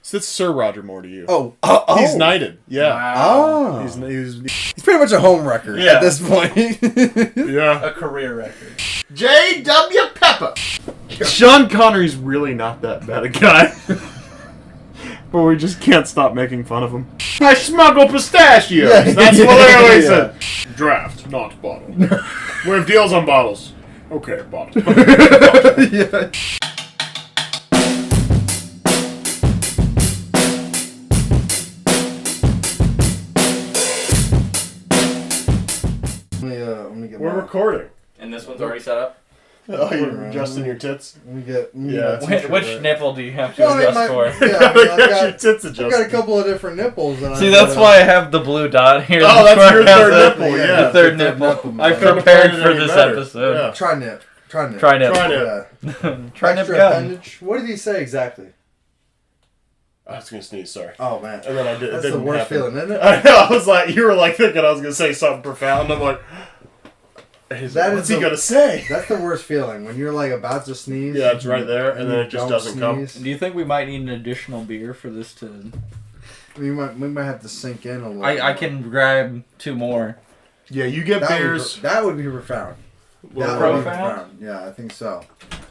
So it's Sir Roger Moore to you. Oh. He's knighted. Yeah. Wow. He's pretty much a home wrecker at this point. Yeah. A career record. J.W. Pepper. Sean Connery's really not that bad a guy. But we just can't stop making fun of him. I smuggle pistachios. Yeah. That's what I always Yeah. said. Draft, not bottle. We have deals on bottles. Okay, bottle. Yeah. Let me get We're recording. And this one's already set up? Oh, you're adjusting your tits? Let me get... Which nipple do you have to adjust for? Yeah, I got your tits I've adjusted. got a couple of different nipples. See, that's why I have the blue dot here. Oh, that's your third the- nipple, yeah. The third nipple. I Couldn't have prepared planned it for any this better. episode. Yeah. Tri-nip. Tri-nip. Try nip Extra gun. appendage. What did he say exactly? I was going to sneeze, sorry. Oh, man. And then I did. That's it didn't the worst happen. feeling, isn't it? I know. I was like, you were like thinking I was going to say something profound. I'm like, what's he going to say? That's the worst feeling. When you're like about to sneeze. Yeah, it's right there, and then you it just don't doesn't come. sneeze. Do you think we might need an additional beer for this to... We might have to sink in a little. I can grab 2 more. Yeah, you get beers. That would be profound. That would be profound. Yeah, I think so.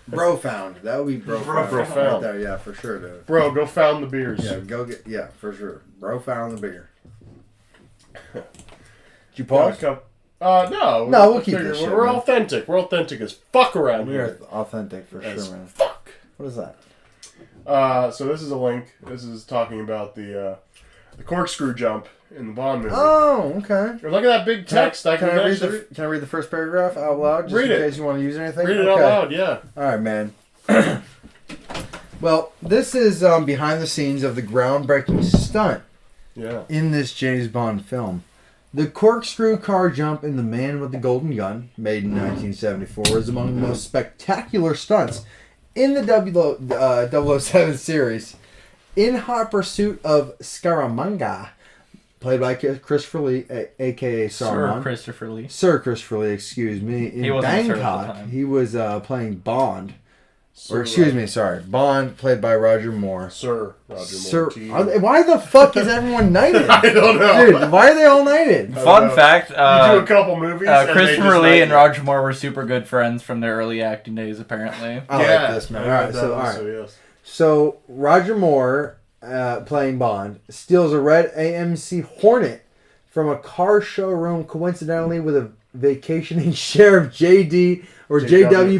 Brofound. That would be brofound. Brofound. Right there, yeah, for sure, dude. Bro, go found the beers. Yeah, go get. Yeah, for sure. Brofound the beer. Did you pause? No. No, we'll keep this shit, We're man. authentic. We're authentic as fuck around We're here. authentic for As sure, man. fuck. What is that? So this is a link. This is talking about the corkscrew jump in the Bond movie. Oh, okay. Or look at that big text. Can I read the first paragraph out loud? Just Read in it. case you want to use anything? Read it out loud, yeah. Alright, man. Well, this is behind the scenes of the groundbreaking stunt Yeah. in this James Bond film. The corkscrew car jump in The Man with the Golden Gun, made in 1974, is among the most spectacular stunts in the 007 series. In hot pursuit of Scaramanga, played by Christopher Lee, a.k.a. Saruman. Sir Christopher Lee, excuse me. In Bangkok, he was playing Bond. Bond, played by Roger Moore. Sir Roger Moore. Why the fuck is everyone knighted? I don't know. Dude, why are they all knighted? Fun fact. You do a couple movies. Christopher Lee and Roger Moore were super good friends from their early acting days, apparently. I like this, man. Alright. So, Roger Moore, playing Bond, steals a red AMC Hornet from a car showroom, coincidentally with a vacationing Sheriff J.W.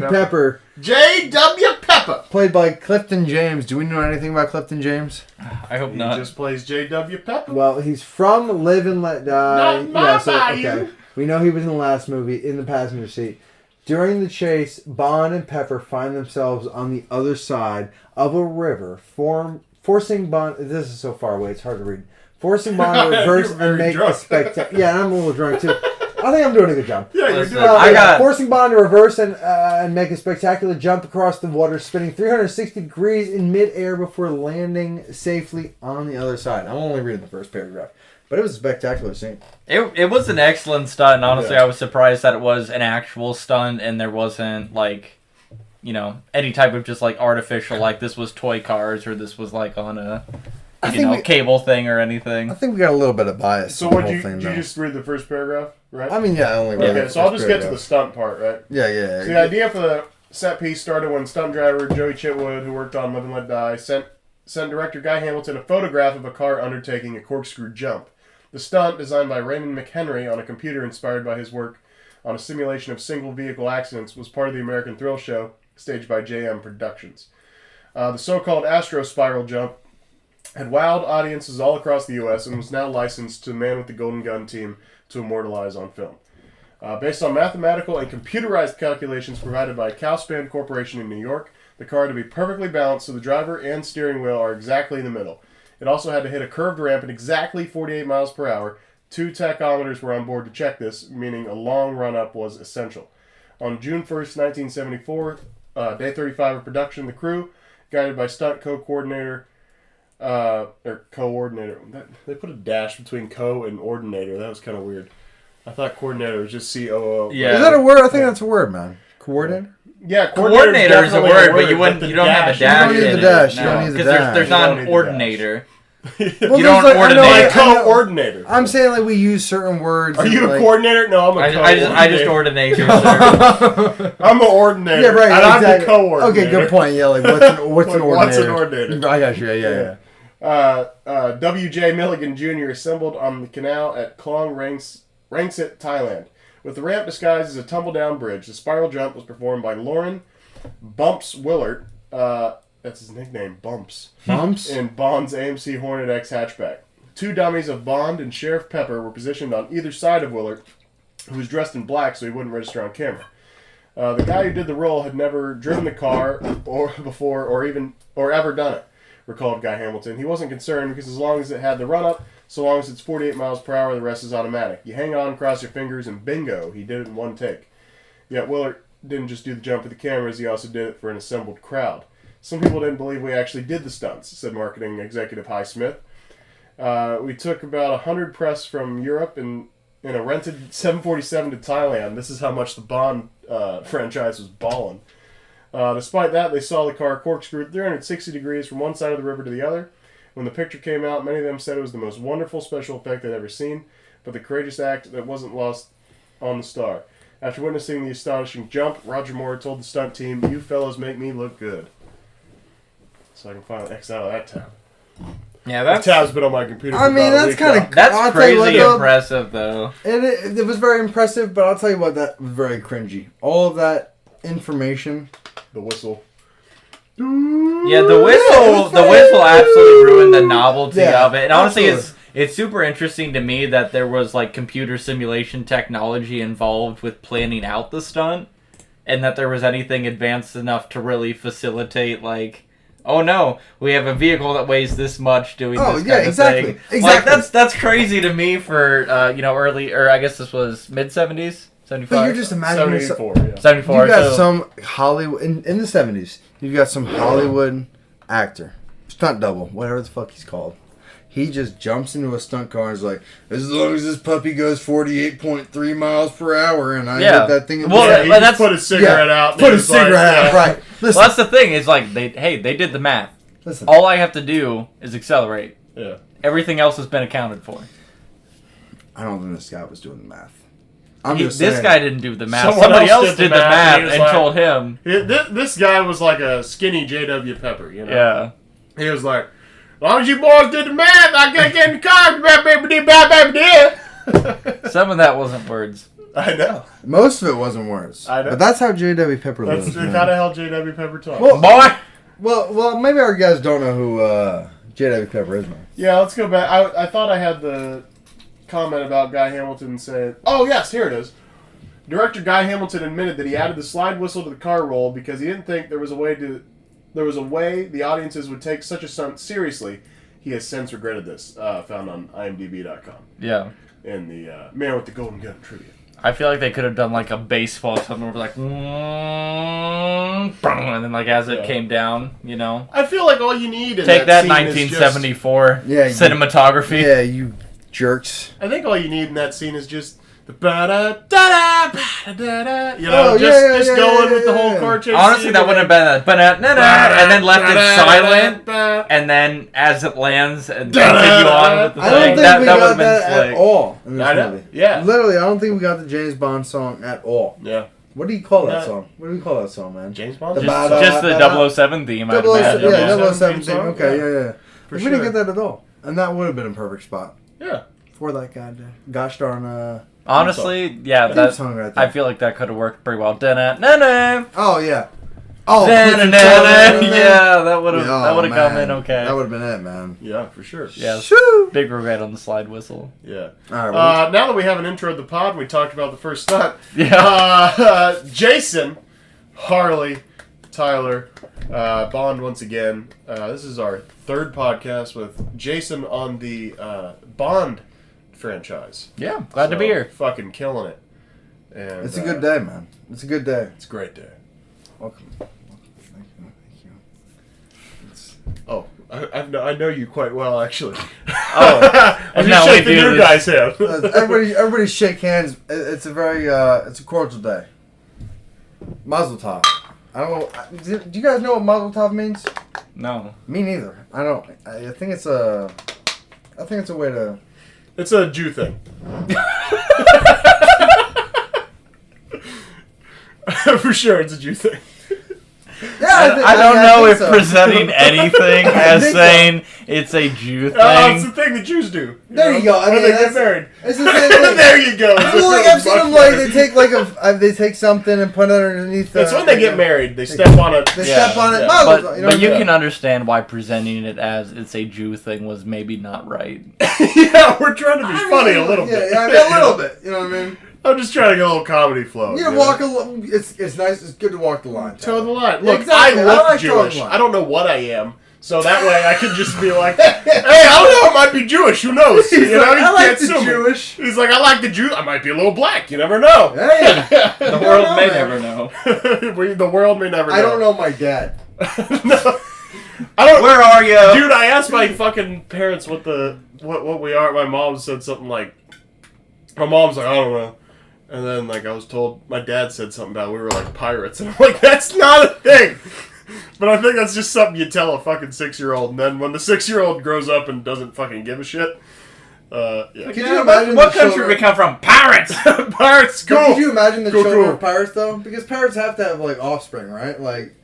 Pepper. J.W. Pepper! Played by Clifton James. Do we know anything about Clifton James? I hope not. He just plays J.W. Pepper. Well, he's from Live and Let Die. Not my bayou. Okay. We know he was in the last movie, in the passenger seat. During the chase, Bond and Pepper find themselves on the other side of a river, forcing Bond... This is so far away, it's hard to read. Forcing Bond to reverse and make a spectacular... Yeah, and I'm a little drunk, too. I think I'm doing a good job. Yeah, you're doing Forcing Bond to reverse and make a spectacular jump across the water, spinning 360 degrees in midair before landing safely on the other side. I'm only reading the first paragraph. But it was a spectacular scene. It was an excellent stunt, and honestly, I was surprised that it was an actual stunt, and there wasn't, like, you know, any type of just, like, artificial, like, this was toy cars, or this was, like, on a... cable thing or anything. I think we got a little bit of bias. So what, you just read the first paragraph, right? I mean, yeah, I only read Okay, so I'll just get to the stunt part, right? Yeah. So the idea for the set piece started when stunt driver Joey Chitwood, who worked on Live and Let Die, sent director Guy Hamilton a photograph of a car undertaking a corkscrew jump. The stunt, designed by Raymond McHenry on a computer inspired by his work on a simulation of single vehicle accidents, was part of the American Thrill Show, staged by JM Productions. The so-called Astro Spiral jump had wowed audiences all across the U.S. and was now licensed to the Man with the Golden Gun team to immortalize on film. Based on mathematical and computerized calculations provided by Calspan Corporation in New York, the car had to be perfectly balanced so the driver and steering wheel are exactly in the middle. It also had to hit a curved ramp at exactly 48 miles per hour. 2 tachometers were on board to check this, meaning a long run-up was essential. On June 1st, 1974, day 35 of production, the crew, guided by stunt co-coordinator... coordinator. They put a dash between co and ordinator. That was kind of weird. I thought coordinator was just COO. Yeah. Is that a word? I think that's a word, man. Coordinator? Yeah, Coordinator is a definitely word, but you don't have a dash. You don't need the in dash. it. You don't need the Because dash. there's You don't not need an the ordinator. Well, You there's don't like- I know, ordinate. I know- Co-ordinator. I'm saying like we use certain words. Are and, you a like, coordinator? No, I'm a co-ordinator. I just ordinate here, sir. I'm an ordinator. Yeah, right. And I'm the exactly. co-ordinator. Okay, good point. Yeah, like what's an Like, ordinator? what's an ordinator? I got you. Yeah. W.J. Milligan Jr. assembled on the canal at Klong Rangsit, Thailand. With the ramp disguised as a tumble-down bridge, the spiral jump was performed by Lauren Bumps Willert. That's his nickname, Bumps. Bumps? In Bond's AMC Hornet X hatchback. Two dummies of Bond and Sheriff Pepper were positioned on either side of Willert, who was dressed in black so he wouldn't register on camera. The guy who did the role had never driven the car before or ever done it, recalled Guy Hamilton. He wasn't concerned because as long as it had the run-up, so long as it's 48 miles per hour, the rest is automatic. You hang on, cross your fingers, and bingo, he did it in one take. Yet Willert didn't just do the jump for the cameras, he also did it for an assembled crowd. Some people didn't believe we actually did the stunts, said marketing executive Hi Smith. We took about 100 press from Europe in a rented 747 to Thailand. This is how much the Bond franchise was balling. Despite that, they saw the car corkscrewed 360 degrees from one side of the river to the other. When the picture came out, many of them said it was the most wonderful special effect they'd ever seen, but the courageous act that wasn't lost on the star. After witnessing the astonishing jump, Roger Moore told the stunt team, "You fellows make me look good." So I can finally X out of that tab. Yeah, That tab's been on my computer for I mean, about a that's week kind now. of That's crazy impressive, though. It was very impressive, but I'll tell you what, that was very cringy. All of that information. The whistle. Yeah, the whistle absolutely ruined the novelty of it. And honestly, it's super interesting to me that there was like computer simulation technology involved with planning out the stunt, and that there was anything advanced enough to really facilitate like, oh no, we have a vehicle that weighs this much doing this kind of thing. Exactly. Like that's crazy to me for early, or I guess this was mid 70s, 75. But you're just imagining 74, yeah. 74. You got so- some Hollywood in the 70s. You've got some Hollywood actor, stunt double, whatever the fuck he's called. He just jumps into a stunt car and is like, as long as this puppy goes 48.3 miles per hour, and I hit that thing. Well, He that's- just put his cigarette out. and Put he his was like, cigarette out, yeah. right? Listen, Well, that's the thing. Is like they did the math. listen. All I have to do is accelerate. Yeah. Everything else has been accounted for. I don't think this guy was doing the math. This guy didn't do the math. Someone Somebody else else did did the the math, math and he was and like- told him. This guy was like a skinny J.W. Pepper, you know? Yeah. He was like, as long as you boys did the math, I can't get in the car. Some of that wasn't words. I know. Most of it wasn't words. I know. But that's how J.W. Pepper That's lives. the man. kind of how J.W. Pepper talks. Well, Boy! Well, maybe our guys don't know who J.W. Pepper is, man. Yeah, let's go back. I thought I had the comment about Guy Hamilton saying, oh, yes, here it is. Director Guy Hamilton admitted that he added the slide whistle to the car roll because he didn't think there was a way the audiences would take such a stunt seriously. He has since regretted this, found on imdb.com. Yeah. In the Man with the Golden Gun trivia. I feel like they could have done like a baseball or something where like, and then like as it came down, you know. I feel like all you need in Take that scene is 1974 cinematography. Yeah, you jerks. I think all you need in that scene is just the ba-da-da-da, ba-da-da-da, you know, Oh, just going with the whole car chase. Honestly, scene that wouldn't have been a and then left it silent, and then as it lands and continue on with the I don't thing. think That we would got have been that slick. at all in this I know. movie. Yeah. Literally, I don't think we got the James Bond song at all. Yeah. What do you call that song? What do we call that song, man? James Bond? The Just the 007 theme, I'd 007, imagine. yeah, 007 007 theme. song? Okay, yeah. For We sure. didn't get that at all. And that would have been a perfect spot Yeah. for that goddamn gosh darn Honestly, yeah, theme that song right there. I feel like that could have worked pretty well. Da-na-na-na. Oh, yeah. Oh, Da-na-na-na. Yeah, that would have come in man. okay. That would have been it, man. Yeah, for sure. Yeah, Shoo! big regret on the slide whistle. Yeah. All right, Now that we have an intro to the pod, we talked about the first stunt. Yeah. Jason, Harley, Tyler, Bond once again. This is our third podcast with Jason on the Bond franchise. Yeah, glad to be here. Fucking killing it. And, it's a good day, man. It's a good day. It's a great day. Welcome. Oh, I know you quite well, actually. Oh, I'm and just now we shaking do your this. guys' hand. Everybody shake hands. It's a very, it's a cordial day. Mazel tov. I don't know. Do you guys know what Mazel Tov means? No. Me neither. I don't. I think it's a. I think it's a way to. It's a Jew thing. For sure, it's a Jew thing. Yeah, I don't know if so. presenting anything as saying it's a Jew thing. Oh, it's the thing the Jews do. There you go. I When mean, they get married. It's the same thing. There you go. Well, like I've seen them like they take like they take something and put it underneath. It's when they get married. They step on it. They step on it. Yeah. Mazel But, Tov, but you what I mean? can understand why presenting it as it's a Jew thing was maybe not right. Yeah, we're trying to be funny a little bit. Yeah, I mean, a little bit. You know what I mean? I'm just trying to get a little comedy flow. You walk a little. It's nice. It's good to walk the line. Toe the line. Yeah, Look, exactly. I look like Jewish. towing the line. I don't know what I am. So that way I can just be like, hey, I don't know, I might be Jewish. Who knows? He's like, I like can't the sue me. Jewish. He's like, I like the Jew. I might be a little black. You never know. Hey, The world know, may man. never know. The world may never know. I don't know my dad. No. I don't. Where are you? Dude, I asked my fucking parents what we are. My mom said something like, my mom's like, I don't know. And then, like, I was told, my dad said something about we were like pirates. And I'm like, that's not a thing. But I think that's just something you tell a fucking 6-year-old. And then when the 6-year-old grows up and doesn't fucking give a shit, yeah. Could you imagine what the country children- we come from? Pirates! Pirates, cool. Could you imagine the Cool, children cool. of pirates though? Because pirates have to have like offspring, right? Like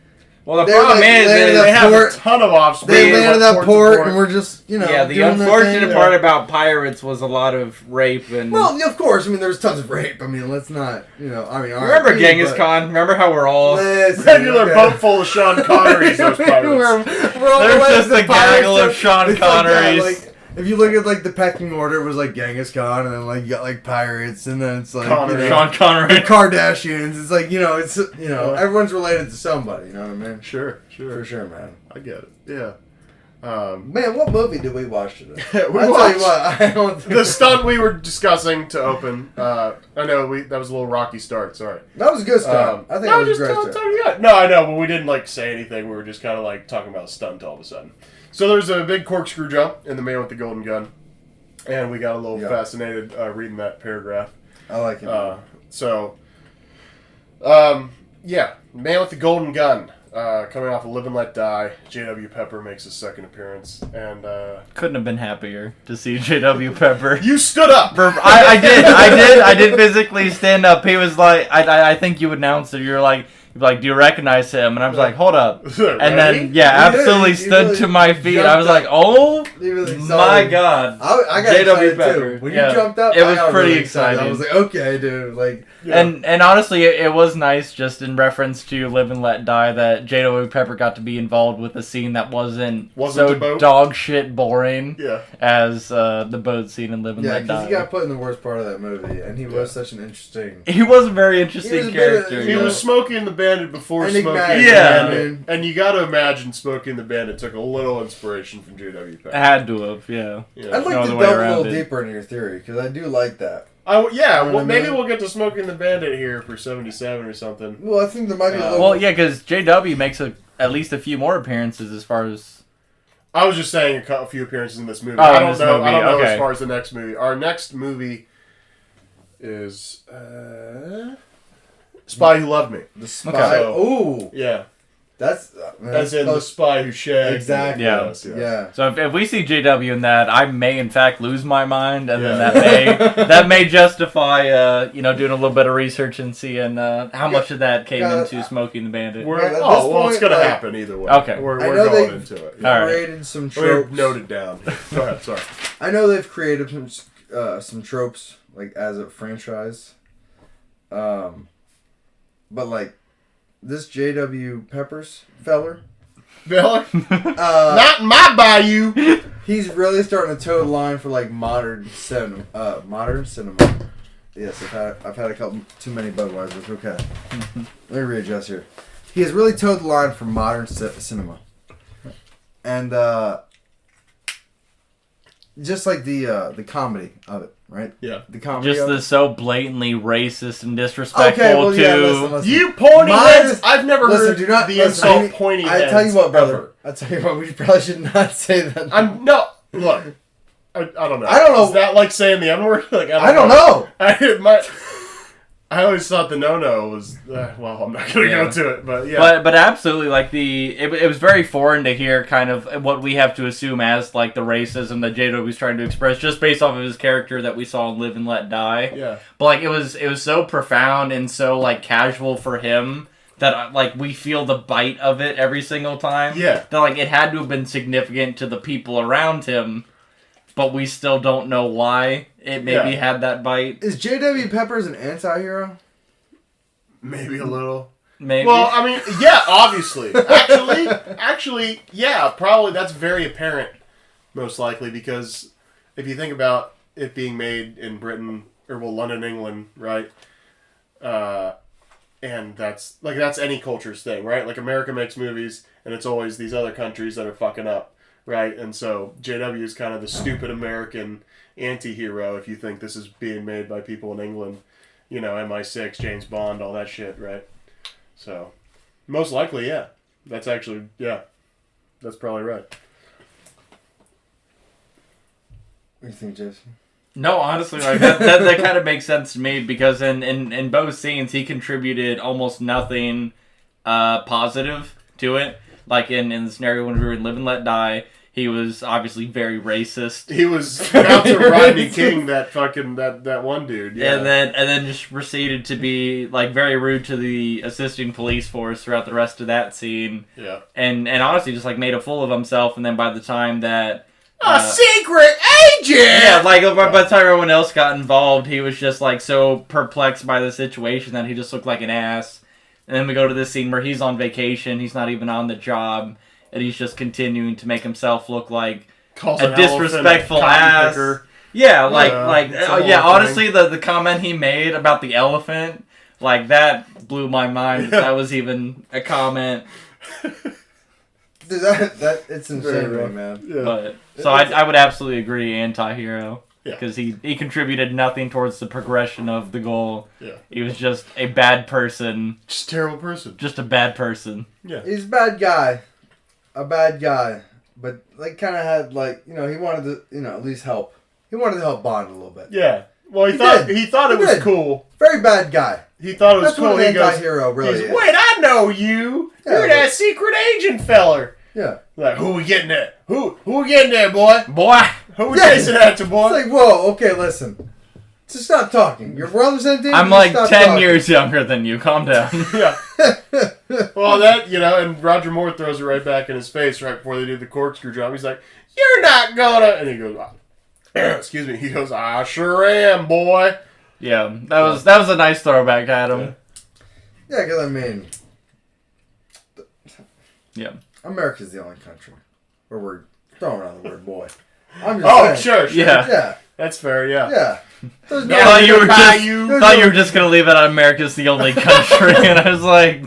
Well, the They're problem like is, landed They have port. a ton of offspring. they Yeah, landed What that ports port, of and we're just the doing their unfortunate thing. part about pirates was a lot of rape and... Well, of course. I mean, there's tons of rape. I mean, let's not. I mean, all remember right, Genghis but- Khan? Remember how we're all... Listen, Regular okay. boat full of Sean Connerys, those pirates. We're all There's like just the a gaggle pirates of Sean it's like that, Connerys. like, if you look at like the pecking order, it was like Genghis Khan, and then like you got like pirates, and then it's like Connery. Sean the Connery. Kardashians. It's like it's everyone's related to somebody. You know what I mean? Sure. For sure, man. I get it. Yeah. Man, what movie did we watch today? We I'll tell watched you what. I don't think the stunt we were discussing to open. I know that was a little rocky start. Sorry. that was a good stuff. I think no, it was just a great tell stuff. you. No, I know, but we didn't like say anything. We were just kind of like talking about a stunt all of a sudden. So there's a big corkscrew jump in The Man with the Golden Gun, and we got a little fascinated reading that paragraph. I like it. Yeah, Man with the Golden Gun, coming off of Live and Let Die. J.W. Pepper makes his second appearance, and Couldn't have been happier to see J.W. Pepper. you stood up. I did physically stand up. He was like, I think you announced it. You're like, do you recognize him? And I was like, hold up. And then, yeah, You did. absolutely You stood really to my feet. I jumped was like, up. oh You really saw my it. God. I got J.W. excited Pepper. too. When Yeah. you jumped up, It was I got pretty really excited. I exciting. was like, okay, dude. Like, Yeah. And honestly, it was nice just in reference to Live and Let Die that J.W. Pepper got to be involved with a scene that wasn't the so boat? dog shit boring Yeah. as the boat scene in Live and yeah, Let because Die. he got put in the worst part of that movie, and he was such an interesting. He was a very He interesting was a bit character. of- He you was know? Smokey and the Bandit before Smokey Enigmatic, and Yeah. the Bandit. man. And you got to imagine Smokey and the Bandit took a little inspiration from J.W. Pepper. Had to have, yeah. Yeah. I'd like No to other way delve a around little it. deeper into your theory, because I do like that. Yeah, You know well, what I maybe mean? we'll get to Smokey and the Bandit here for 77 or something. Well, I think there might be a little. Well, yeah, because J.W. makes at least a few more appearances as far as... I was just saying a few appearances in this movie. Oh, I in don't this know. movie, I don't know okay. as far as the next movie. Our next movie is Spy Who Loved Me. The Spy. Okay. Ooh, Yeah, that's as in the Spy Who Shagged. Exactly. Yeah. Yes, yes. Yeah. So if we see J.W. in that, I may in fact lose my mind, and Yeah. then that may justify doing a little bit of research and seeing how much of that came Yeah. into Smokey and the Bandit. We're, At this well, it's point, gonna like- happen either way. Okay. we're I know going they- into it. All right. Created some We're tropes. noted down. Go ahead. Sorry. I know they've created some tropes like as a franchise, but like this J.W. Peppers feller, Bill, not in my bayou. he's really starting to toe the line for like modern cinema. Yes, I've had a couple too many Budweisers. Okay, let me readjust here. He has really towed the line for modern cinema, and just like the comedy of it, right? Yeah. The comedy. Just of the it. so blatantly racist and disrespectful Okay, well, to... yeah, listen. You pointy Mine heads. is- I've never Listen, heard do not the listen, insult I- pointy I heads. tell you what, brother. ever. I tell you what, we probably should not say that. I'm no. Look, I don't know. I don't know. Is that like saying the N word? Like I don't know. I always thought the no-no was, well, I'm not going to go to it, but yeah. But absolutely, like, it was very foreign to hear kind of what we have to assume as, like, the racism that JW's trying to express, just based off of his character that we saw in Live and Let Die. Yeah. But, like, it was so profound and so, like, casual for him that, like, we feel the bite of it every single time. Yeah. That, like, it had to have been significant to the people around him, but we still don't know why it maybe had that bite. Is J.W. Peppers an anti-hero? Maybe a little. Maybe. Well, I mean, yeah, obviously. Actually, yeah, probably that's very apparent, most likely, because if you think about it being made in Britain, or, well, London, England, right? And that's any culture's thing, right? Like, America makes movies, and it's always these other countries that are fucking up, right? And so JW is kind of the stupid American anti-hero if you think this is being made by people in England. You know, MI6, James Bond, all that shit, right? So, most likely, yeah. That's actually, yeah. That's probably right. What do you think, Jason? No, honestly, like that kind of makes sense to me because in both scenes he contributed almost nothing positive to it. Like in the scenario when we were in Live and Let Die, he was obviously very racist. He was about to Rodney King that fucking that one dude. Yeah. And then just proceeded to be like very rude to the assisting police force throughout the rest of that scene. Yeah. And honestly just like made a fool of himself, and then by the time that a secret agent! Yeah, like by the time everyone else got involved, he was just like so perplexed by the situation that he just looked like an ass. And then we go to this scene where he's on vacation, he's not even on the job, and he's just continuing to make himself look like a disrespectful ass. Yeah, honestly, the comment he made about the elephant, like, that blew my mind. That was even a comment. Dude, that it's insane, right, man. Yeah. But, so I would absolutely agree, anti-hero. Yeah. Because he contributed nothing towards the progression of the goal. Yeah. He was just a bad person. Just a terrible person. Just a bad person. Yeah. He's a bad guy. But, like, kind of had, like, you know, he wanted to, you know, at least help. He wanted to help Bond a little bit. Yeah. Well, he thought it was cool. Very bad guy. He thought it was That's cool. what an anti-hero really is. Wait, I know you. Yeah, You're that secret agent feller. Yeah. Like, who we getting at? Who we getting at, boy? Boy! Who we chasing after, boy? It's like, whoa, okay, listen. Just stop talking. We're on the same team. I'm like 10 years younger than you. Calm down. Yeah. Well, that, you know, and Roger Moore throws it right back in his face right before they do the corkscrew jump. He's like, you're not gonna... And he goes, excuse me. He goes, I sure am, boy. Yeah, that was a nice throwback at him. Yeah, because, I mean... Yeah. America's the only country where we're throwing around the word boy. I'm just saying. Sure. Yeah. Yeah. That's fair, yeah. Yeah. There's no... Thought you were just gonna leave it on America's the only country, and I was like,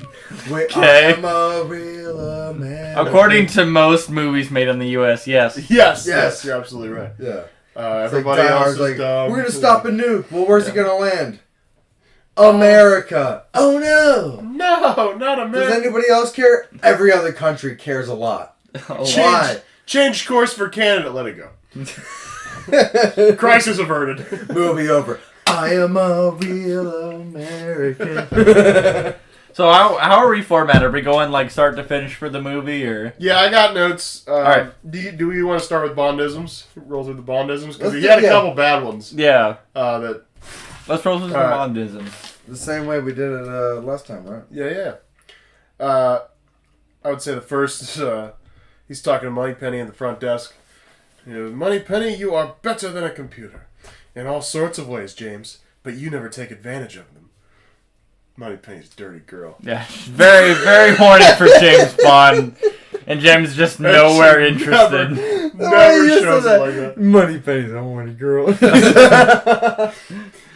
okay. I'm a real American. According to most movies made in the U.S., yes. Yes, you're absolutely right. Yeah. Everybody like else is like, dumb. we're gonna stop a nuke. Well, where's it gonna land? America. Oh no. No, not America. Does anybody else care? Every other country cares a lot. Why? Change course for Canada. Let it go. Crisis averted. Movie over. I am a real American. So how are we formatted? Are we going like start to finish for the movie, or? Yeah, I got notes. All right. Do we want to start with Bondisms? Roll through the Bondisms because he had a couple bad ones. Yeah. Let's roll through some Bondisms. The same way we did it last time, right? Yeah. I would say the first is he's talking to Moneypenny in the front desk. He goes, Moneypenny, you are better than a computer in all sorts of ways, James, but you never take advantage of them. Moneypenny's a dirty girl. Yeah, very, very horny for James Bond, and James just nowhere interested. Never shows it like that. Moneypenny's a horny girl.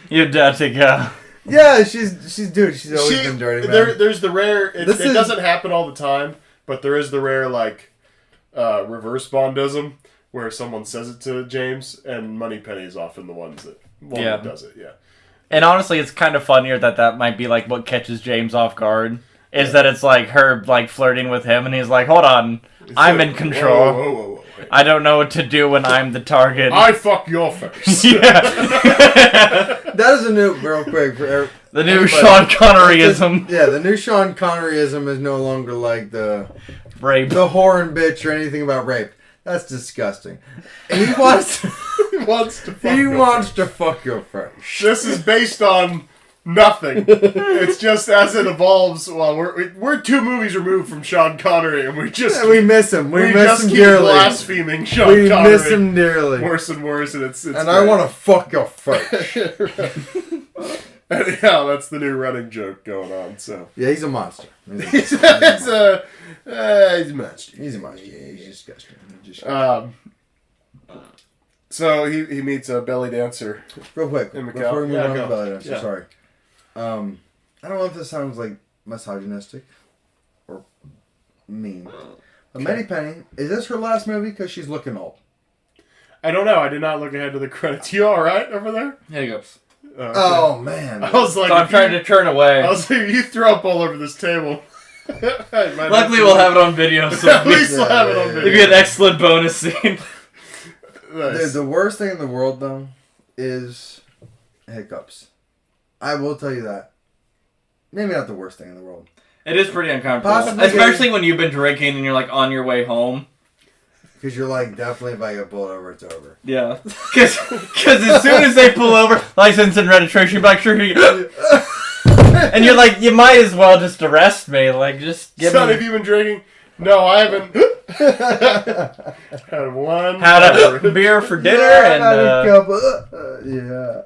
You got to go. Yeah, she's always been dirty, man. There's the rare. It doesn't happen all the time, but there is the rare like reverse Bondism where someone says it to James, and Moneypenny is often the one that does it. Yeah. And honestly, it's kind of funnier that might be like what catches James off guard. Is that it's like her like flirting with him, and he's like, "Hold on, I'm in control. Whoa. I don't know what to do when I'm the target. I fuck your face. Yeah. That is a new, real quick, for The new anybody. Sean Conneryism. Yeah, the new Sean Conneryism is no longer like the Rape. whore and bitch or anything about rape. That's disgusting. He wants He wants to fuck he your wants face. to fuck your face. This is based on nothing. It's just as it evolves. Well, we're 2 movies removed from Sean Connery, and we miss him. We miss just him keep dearly. blaspheming Sean We Connery. miss him dearly. Worse and worse, and it's And great. I want to fuck your face. Anyhow, that's the new running joke going on. So Yeah, he's a monster. he's a monster. He's a monster. He's disgusting. So he meets a belly dancer. Real quick, In Macau. before we move Yeah, on to go. belly dancer, Yeah. sorry. I don't know if this sounds like misogynistic or mean. But Manny Penny, is this her last movie? Because she's looking old. I don't know. I did not look ahead to the credits. You all right over there? Hiccups. Okay. Oh, man. I was like, So I'm trying to turn away. I was like, you throw up all over this table. Luckily, we'll have it on video, so At least we'll have it on yeah, it'd be video. an excellent bonus scene. Nice. The worst thing in the world, though, is hiccups. I will tell you that. Maybe not the worst thing in the world. It is pretty uncomfortable, Possibly especially when you've been drinking and you're like on your way home. Because you're like, definitely if I get pulled over, it's over. Yeah, because as soon as they pull over, license and registration, you're like, sure, and you're like, you might as well just arrest me. Like, just give Son, me. have you been drinking? No, I haven't. Had one. Had a beer for dinner Yeah.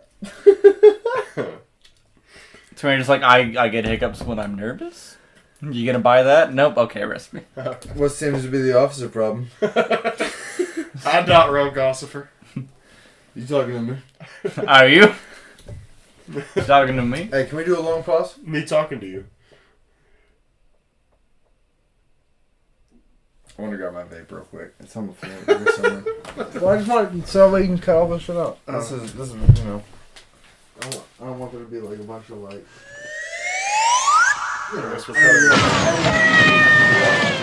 So you're just like, I get hiccups when I'm nervous? You gonna buy that? Nope. Okay, arrest me. What seems to be the officer problem? I'm not wrong, gossiper. You talking to me? Are you? Talking to me? Hey, can we do a long pause? Me talking to you. I want to grab my vape real quick. It's on the floor. Somewhere. Well, I just want so that you can cut all this shit out. This is you know. I don't want there to be like a bunch of like. I guess we're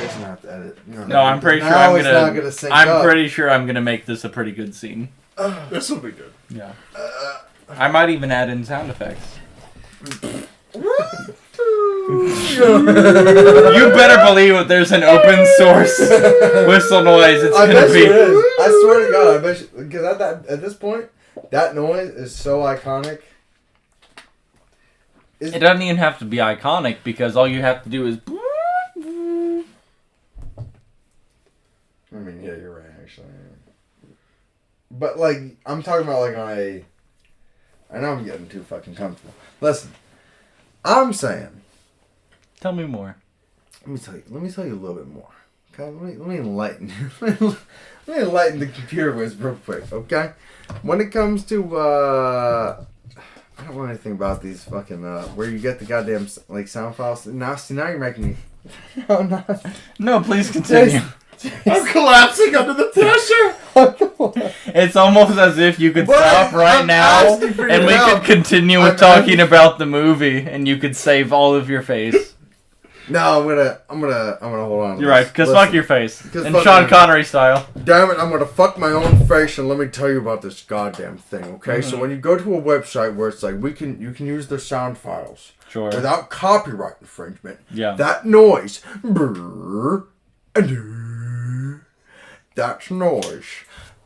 Jason have to edit. No, I'm pretty sure Now I'm it's not gonna sync I'm up. pretty sure I'm gonna make this a pretty good scene. This will be good. Yeah. I might even add in sound effects. You better believe if there's an open source whistle noise, it's I gonna bet be. you it is. I swear to God, I bet you, because at this point, that noise is so iconic. It doesn't even have to be iconic because all you have to do is. I mean, yeah, you're right, actually. But, like, I'm talking about, like, on a... I know I'm getting too fucking comfortable. Listen, I'm saying... Tell me more. Let me tell you a little bit more. Okay? Let me enlighten you. Let me enlighten the computer whiz real quick, okay? When it comes to, I don't know anything about these fucking, where you get the goddamn, like, sound files. Now you're making me... No. No, please continue. I'm collapsing under the pressure. It's almost as if you could But stop right I'm now asking for and your we help. could continue with talking about the movie and you could save all of your face. No, I'm gonna hold on to You're this. right, because Listen. fuck your face. 'Cause In fuck Sean your- Connery style. Damn it, I'm gonna fuck my own face and let me tell you about this goddamn thing, okay? So when you go to a website where it's like you can use their sound files Sure. without copyright infringement, Yeah. that noise, that noise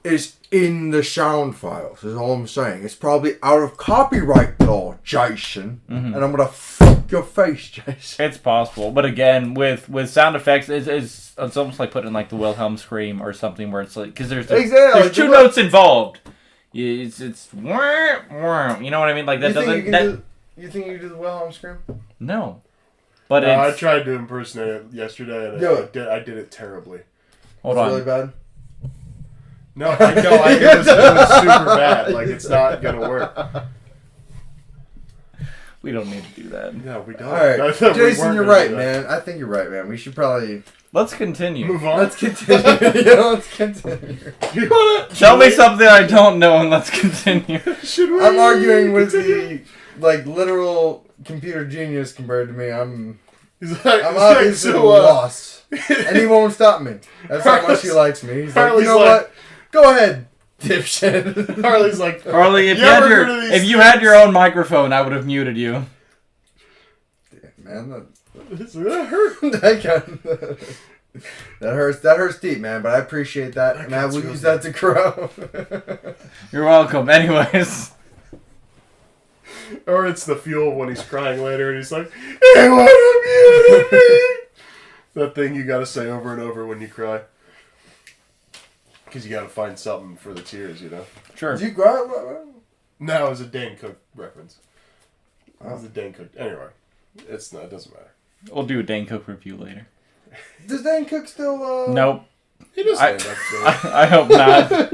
is in the sound files, is all I'm saying. It's probably out of copyright law, Jason. And I'm gonna fuck your face, Jason. It's possible, but again, with sound effects, it's almost like putting like the Wilhelm scream or something where it's like because there's Exactly. there's two notes involved. It's wah, wah, you know what I mean? Like that doesn't You think you can do the Wilhelm scream? no, but No, I it's tried to impersonate it yesterday, and I did it terribly. hold It's on. really bad. No, I know. It was super bad. Like, it's not going to work. We don't need to do that. No, we don't. All right, I thought we Jason, weren't you're gonna right, do that. man. I think you're right, man. We should probably Let's continue. Move on. let's continue. Yeah, let's continue. You wanna, Tell me something I don't know and let's continue. Should we? I'm arguing with the like literal computer genius compared to me. I'm He's like, I'm obviously lost. And he won't stop me. That's how much he likes me. He's like, you know what? Go ahead, dipshit. Harley's like, Harley, if you had your own microphone, I would have muted you. Man, that hurt. That hurts. That hurts deep, man. But I appreciate that, and I will use that to grow. You're welcome. Anyways. Or it's the fuel when he's crying later, and he's like, "Hey, what have you That thing you got to say over and over when you cry, because you got to find something for the tears, you know. Sure. Did you cry? No, it was a Dane Cook reference. It was a Dane Cook. Anyway, it's not. It doesn't matter. We'll do a Dane Cook review later. Does Dane Cook still? Nope. He does stand up to it. I hope not.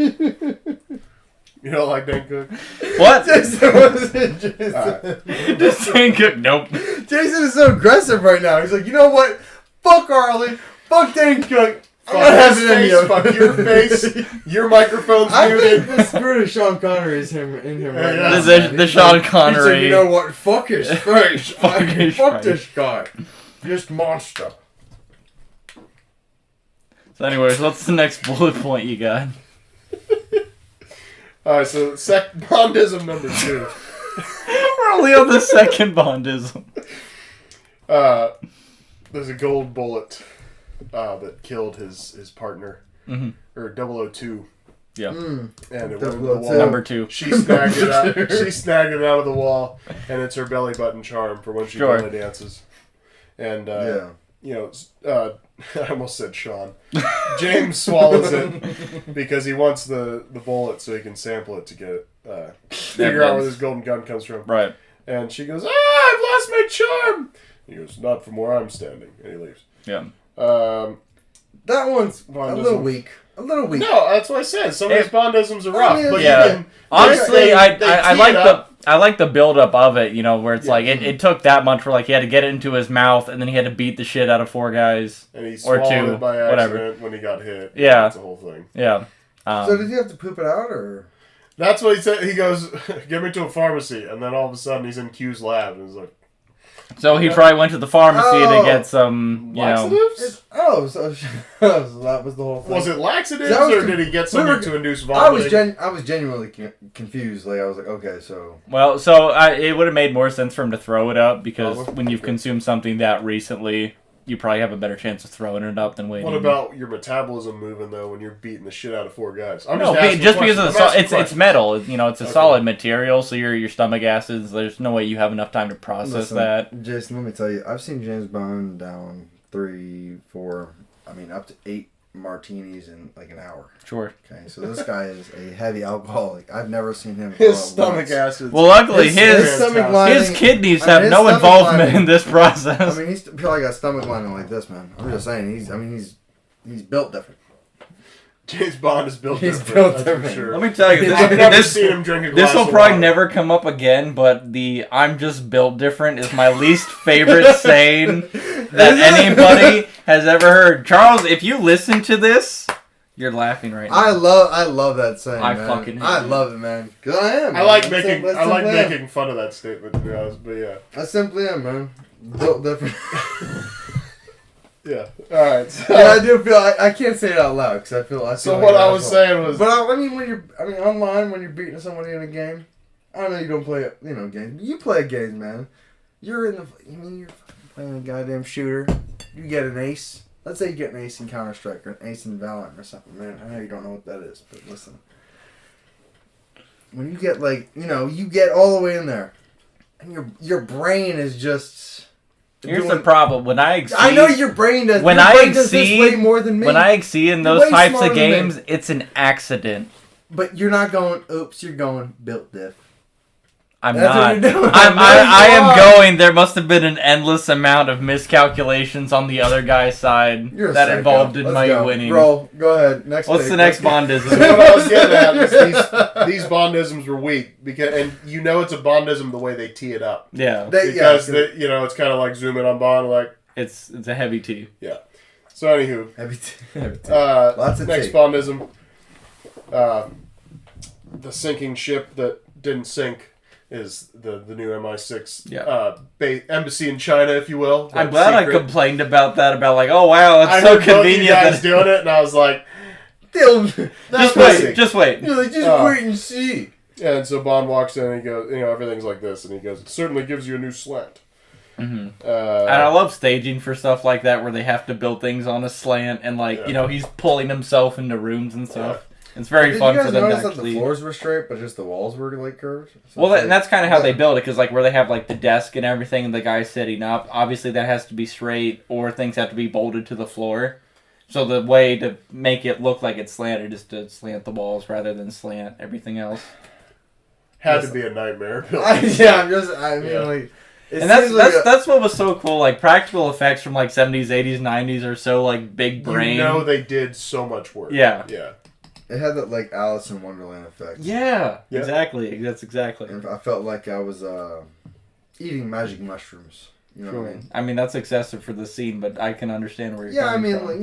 You don't like Dane Cook? What? Jason wasn't Jason. Right. Just Dane Cook. Nope. Jason is so aggressive right now. He's like, you know what? Fuck Harley. Fuck Dane Cook. Fuck his face. Fuck your face. Your microphone's I muted. think the spirit of Sean Connery is him in him right Yeah. now. The Sean Connery. He's like, you know what? Fuck his face. Fuck his Fuck face. this guy. This monster. So anyways, what's the next bullet point you got? Alright, so Bondism number 2. We're only on the second Bondism. There's a gold bullet that killed his partner. Mm-hmm. Or 002. Yeah. And it went into the 002. wall. Number 2. She snagged it out. She snagged it out of the wall, and it's her belly button charm for when she Sure. belly dances. And you know, I almost said Sean. James swallows it because he wants the bullet so he can sample it to get figure out where this golden gun comes from. Right. And she goes, I've lost my charm. He goes, not from where I'm standing, and he leaves. Yeah. That one's Bondism. a little weak. A little weak. No, that's what I said. Some of these Bondisms are rough, but Yeah. you can, Honestly, they I tee like it up. I like the build up of it, you know, where it's Yeah. like it took that much where like he had to get it into his mouth and then he had to beat the shit out of 4 guys. And he or swallowed 2, it by whatever. accident when he got hit. Yeah. That's the whole thing. Yeah. So did you have to poop it out, or? That's what he said. He goes, get me to a pharmacy. And then all of a sudden he's in Q's lab. And he's like, So he probably went to the pharmacy to get some, you know. laxatives? So that was the whole thing. Was it laxatives That was or did he get something to induce vomiting? I was genuinely confused. Like I was like, okay, so Well, so it would have made more sense for him to throw it up because Probably. when you've consumed something that recently, you probably have a better chance of throwing it up than waiting. What about your metabolism moving though when you're beating the shit out of 4 guys? I'm No, asking just because of questions. I'm asking it's questions. metal, you know, it's a Okay. solid material, so your stomach acids. There's no way you have enough time to process listen, that. Jason, let me tell you, I've seen James Bond down 3, 4, I mean up to 8 martinis in like an hour. Sure. Okay, so this guy is a heavy alcoholic. I've never seen him. His throw up stomach once. acids. Well, luckily His stomach lining. his kidneys I mean, have his no stomach involvement lining- in this process. I mean, he's probably got stomach lining like this, man. I'm just saying, he's built different. James Bond is built He's different, built that's for different. sure. Let me tell you, I've never seen him drink a glass this will of probably water. never come up again, but the "I'm just built different" is my least favorite saying that anybody has ever heard. Charles, if you listen to this, you're laughing right now. I love that saying. I man. fucking hate I it. love it, man. 'Cause I am. I man. like That's making sim- I like simply am. making fun of that statement to be honest, but yeah. I simply am, man. Built different. Yeah. Alright. So, Yeah, I do feel. I can't say it out loud because I feel. I so feel what like I an was asshole. saying was But I mean, online when you're beating somebody in a game, I know you don't play, games. You play games, man. You're in the. I mean, you're fucking playing a goddamn shooter. You get an ace. Let's say you get an ace in Counter Strike or an ace in Valorant or something, man. I know you don't know what that is, but listen. When you get you get all the way in there, and your brain is just. Here's the problem: when I exceed, I know your brain does. when your I brain does this exceed- way more than me. when I exceed in You're those way types smarter of than me. games, it's an accident. But you're not going. Oops, you're going built diff. I'm That's what not. you're doing. I No, you am are. going. There must have been an endless amount of miscalculations on the other guy's side You're a that psycho. involved in Let's my go. winning. Roll. Go ahead. Next. What's pick. the next So Bondism? what I was getting at is these Bondisms were weak because, and you know it's a Bondism the way they tee it up Yeah, Yeah, because it's kind of like zoom in on Bond like it's a heavy T. yeah. So anywho, Heavy tea. Lots of next tea. Bondism, the sinking ship that didn't sink is the new MI6 Yeah. embassy in China, if you will. I'm glad I complained about that. About like, oh wow, it's I so heard both of you convenient. guys doing it, and I was like, Just wait. Just wait. You're like, just wait and see. And so Bond walks in and he goes, everything's like this, and he goes, it certainly gives you a new slant. Mm-hmm. And I love staging for stuff like that where they have to build things on a slant and he's pulling himself into rooms and stuff. Yeah. It's very fun for them to actually. Did you guys notice that the floors were straight, but just the walls were like curved? So and that's kind of how they build it, because like where they have like the desk and everything and the guy sitting up, obviously that has to be straight or things have to be bolted to the floor. So the way to make it look like it's slanted is to slant the walls rather than slant everything else. Had to be a nightmare. Like... And that's what was so cool. Like practical effects from like 70s, 80s, 90s are so like big brain. They did so much work. Yeah. It had that like Alice in Wonderland effect. Yeah. Exactly. That's exactly. And I felt like I was eating magic mushrooms. You know what I mean? I mean that's excessive for the scene, but I can understand where you're coming from. Like,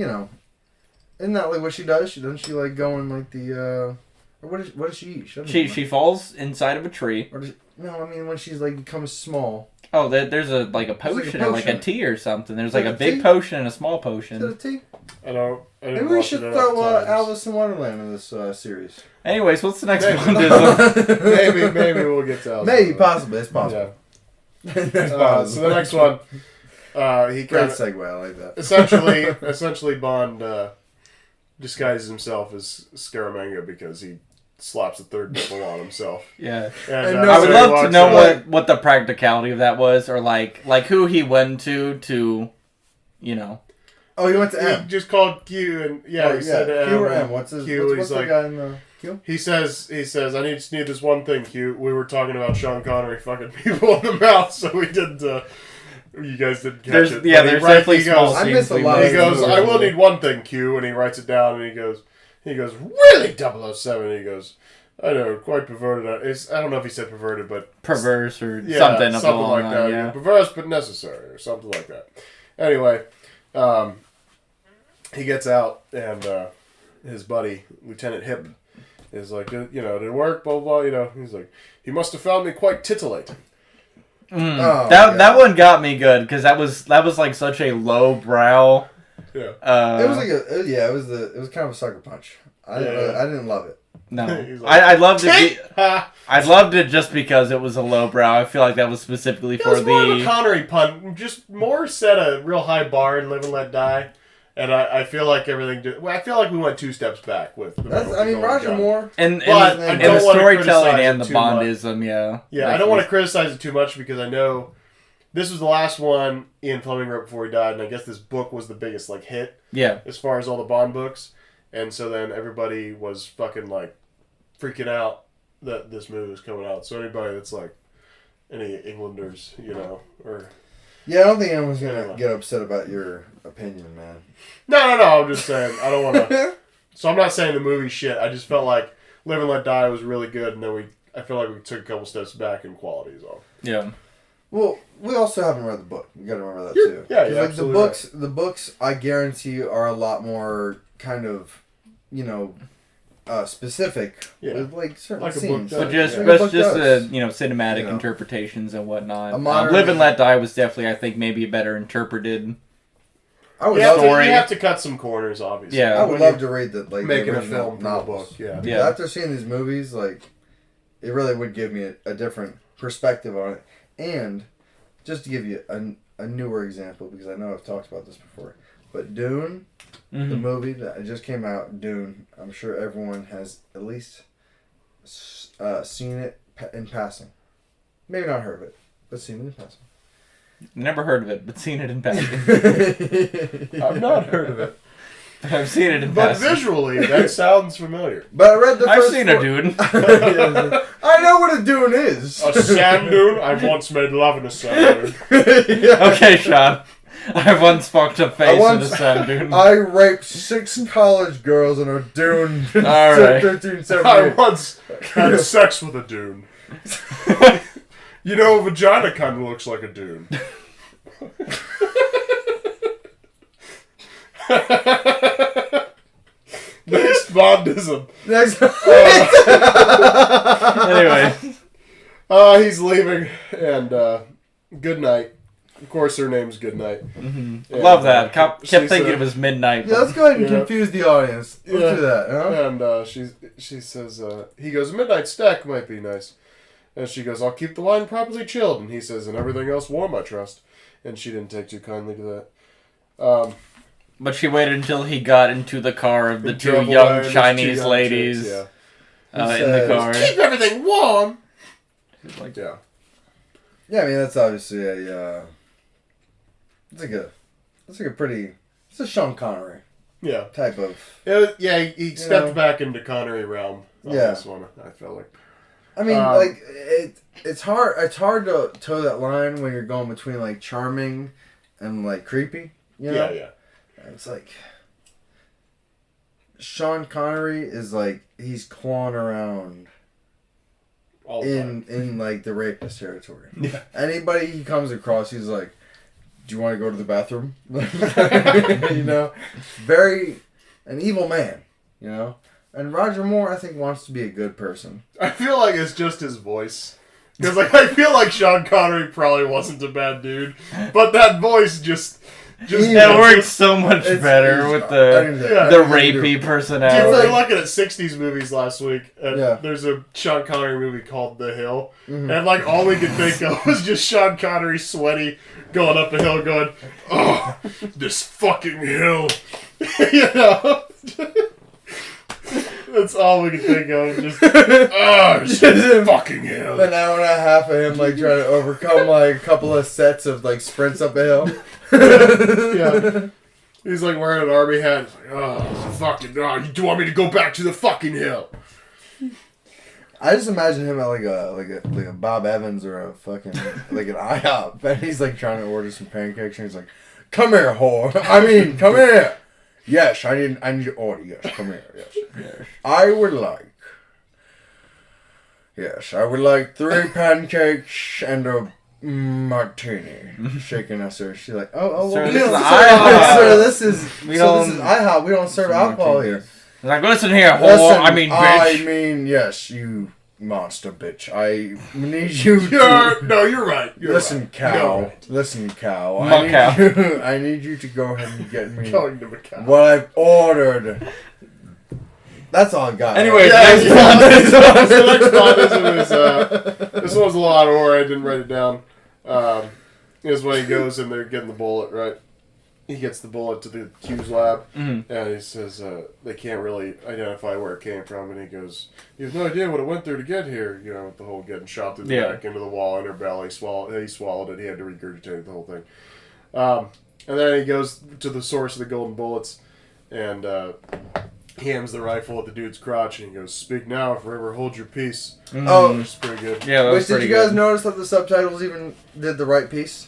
isn't that like what she does? Doesn't she like go in like the what does she eat? She falls inside of a tree. When she's like becomes small. Oh, there's a potion, like a tea or something. There's like a big tea? potion and a small potion. Is it a tea? I don't. Maybe we should throw Alice in Wonderland in this series. Anyways, what's the next one? maybe we'll get to Alice. Maybe, possibly. It's possible. Yeah. So the next one, he great kind of segue. I like that. Essentially, Bond disguises himself as Scaramanga because he slaps a third nipple on himself. Yeah. And, I would love to know what the practicality of that was, or like who he went to. Oh, he went to M. He just called Q, and he said M. Q or M. What's the guy in the Q? He says, I just need this one thing, Q. We were talking about Sean Connery fucking people in the mouth, so we didn't. You guys didn't catch it. Yeah, there's definitely small scenes. I missed a lot. He goes, I will need one thing, Q, and he writes it down, and he goes, really, 007? And he goes, I know, quite perverted. I don't know if he said perverted, but... Perverse or something like that. Yeah. Perverse but necessary, or something like that. Anyway, he gets out, and his buddy, Lieutenant Hip, is like, did it work, blah, blah, blah, He's like, he must have found me quite titillating. That one got me good, because that was like such a low brow... Yeah. It was like it was kind of a sucker punch. I didn't love it. No. Like, I loved it. I loved it just because it was a lowbrow. I feel like that was specifically for the... more of a Connery pun. Just more set a real high bar and Live and Let Die. And I feel like I feel like we went two steps back with... Roger Moore. And the storytelling and the Bondism, Yeah, I don't want to criticize it too much because I know... This was the last one Ian Fleming wrote before he died, and I guess this book was the biggest hit. Yeah. As far as all the Bond books. And so then everybody was fucking freaking out that this movie was coming out. So anybody that's any Englanders, or... Yeah, I don't think anyone's going to get upset about your opinion, man. No, I'm just saying, I don't want to... So I'm not saying the movie's shit. I just felt like Live and Let Die was really good, and then I feel like we took a couple steps back in quality is all. Yeah. Well, we also haven't read the book. You got to remember that too. Yeah, the books, I guarantee, are a lot more kind of, specific with certain scenes. But just cinematic interpretations and whatnot. Live and Let Die was definitely, I think, maybe a better interpreted. You have to cut some corners, obviously. Yeah, I would love to read making a film from a book. Yeah. After seeing these movies, it really would give me a different perspective on it. And just to give you a newer example, because I know I've talked about this before, but Dune, the movie that just came out, Dune, I'm sure everyone has at least seen it in passing. Maybe not heard of it, but seen it in passing. Never heard of it, but seen it in passing. I've not heard of it. I've seen it in But passing. Visually, that sounds familiar. But I read the first I've seen a dune. I know what a dune is. A sand dune? I've once made love in a sand dune. Okay, Sean. I once fucked a face in a sand dune. I raped 6 college girls in a dune. All right. 1378. I once had sex with a dune. A vagina kind of looks like a dune. Next Bondism. Next. Anyway. He's leaving, and good night. Of course, her name's Goodnight. Mm-hmm. Love that. Kept thinking it was midnight. Yeah, let's go ahead and confuse the audience. Let's do that. Huh? And she says, he goes, a midnight stack might be nice. And she goes, I'll keep the wine properly chilled. And he says, and everything else warm, I trust. And she didn't take too kindly to that. But she waited until he got into the car of the two drove young away, and Chinese two young ladies chicks, in the car. Keep everything warm. Like, Yeah. Yeah, I mean that's obviously a. It's a Sean Connery Yeah. type of. He stepped back into Connery realm on this one, I felt like. I mean, it's hard. It's hard to toe that line when you're going between like charming and like creepy. You know? Yeah. It's like Sean Connery is like he's clawing around All the time. in like the rapist territory. Yeah. Anybody he comes across, he's like, "Do you want to go to the bathroom?" You know, very an evil man. You know, and Roger Moore, I think, wants to be a good person. I feel like it's just his voice. Because I feel like Sean Connery probably wasn't a bad dude, but that voice just it works so much better with the rapey personality. Dude, we were looking at 60s movies last week, and Yeah. there's a Sean Connery movie called The Hill, and like all we could think of was just Sean Connery sweaty, going up a hill going, oh, this fucking hill. You know? That's all we could think of. Just, oh, this fucking hill. An hour and a half of him like trying to overcome like a couple of sets of like sprints up a hill. Yeah. He's like wearing an army hat. He's like, oh, fucking, oh, do you want me to go back to the fucking hill? I just imagine him at like a Bob Evans or a fucking like an IHOP, and he's like trying to order some pancakes, and he's like, "Come here, whore! I mean, come here! Yes, I need your order. Yes, come here. Yes, I would like 3 pancakes and a martini." Shaking at her, she's like, "Oh, Sir, well, this is sir, this is IHOP. We don't serve Some alcohol martinis. here." Like, listen here, whore. Listen, I mean, bitch. I mean, yes, you monster bitch. I need you No, you're right. You're listen, right. cow. You're right. Listen, cow. I need you to go ahead and get me Going to Macau. what I've ordered. That's all I got. Anyway, Yeah, next one. the next thought is this one's a lot of horror. I didn't write it down. Is when he goes and they're getting the bullet, right? He gets the bullet to the Q's lab, and he says they can't really identify where it came from, and he goes, "You have no idea what it went through to get here." You know, with the whole getting shot through the back into the wall in her belly. He swallowed it. He had to regurgitate the whole thing. And then he goes to the source of the golden bullets, and he aims the rifle at the dude's crotch, and he goes, "Speak now, or forever hold your peace." Oh, It's pretty good. Yeah, that was did pretty you guys good. notice that the subtitles even did the right piece?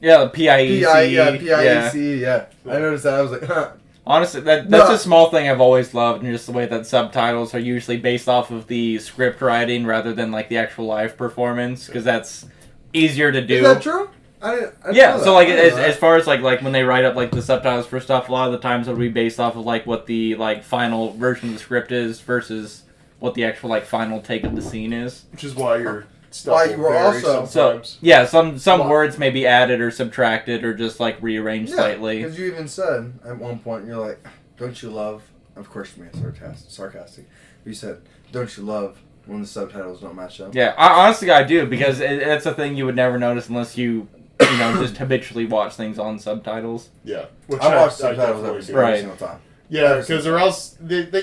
Yeah, the PIEC. P-I-E-C, yeah. I noticed that. I was like, huh. Honestly, that's a small thing I've always loved, and just the way that subtitles are usually based off of the script writing rather than like the actual live performance, because that's easier to do. Is that true? I didn't Yeah, know so that. like I didn't know as far as like when they write up like the subtitles for stuff, a lot of the times it'll be based off of like what the like final version of the script is versus what the actual like final take of the scene is. Which is why your stuff Why will you were vary also- sometimes. So yeah, some Wow. words may be added or subtracted or just like rearranged slightly. Because you even said at one point, you're like, "Don't you love?" Of course, you made sarcastic. You said, "Don't you love when the subtitles don't match up?" Yeah, honestly, I do because it's a thing you would never notice unless you just habitually watch things on subtitles. Yeah. Which I watch subtitles definitely every do. Right. single time. Yeah, because or else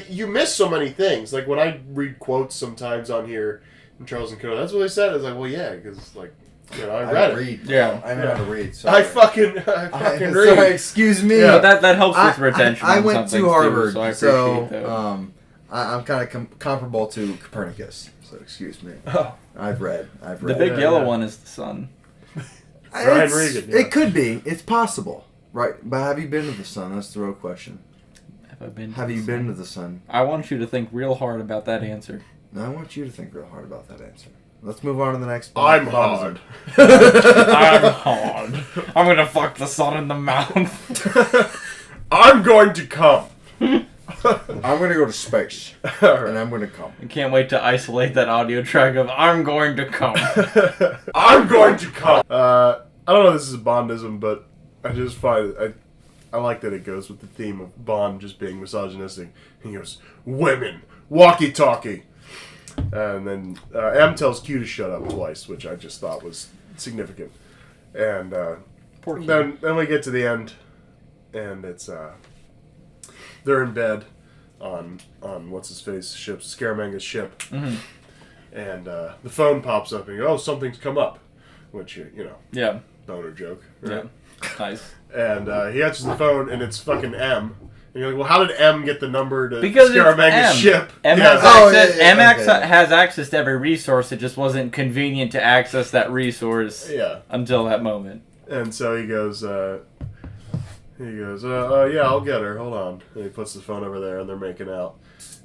you miss so many things. Like when I read quotes sometimes on here in Charles and Co. That's what they said. I was like, well, yeah, because like I read it. Read. Yeah. I know how to read. I Sorry. fucking read. Sorry, excuse me. Yeah, that helps with retention. I on went some to things, too, Harvard, so I appreciate so that. I'm kind of comparable to Copernicus. So excuse me. Oh. I've read. The big yellow one is the sun. Brian Regan, yeah. It could be. It's possible, right? But have you been to the sun? That's the real question. Have you been to the sun? I want you to think real hard about that answer. No, I want you to think real hard about that answer. Let's move on to the next. I'm hard. I'm hard. I'm gonna fuck the sun in the mouth. I'm going to come. I'm gonna go to space, All and I'm gonna come. I can't wait to isolate that audio track of "I'm going to come." I'm going to come. I don't know if this is a Bondism, but I just find I like that it goes with the theme of Bond just being misogynistic. He goes, "Women, walkie-talkie," and then M tells Q to shut up twice, which I just thought was significant. And then we get to the end, and it's they're in bed on what's his face ship, Scaramanga's ship, and the phone pops up and you go, "Oh, something's come up," which Yeah. boner joke, right? Yeah. Nice. And he answers the phone and it's fucking M. And you're like, well, how did M get the number to Because it's Scaramanga's M. ship? M Yeah. has access to every resource. It just wasn't convenient to access that resource until that moment. And so he goes, yeah, I'll get her. Hold on. And he puts the phone over there and they're making out.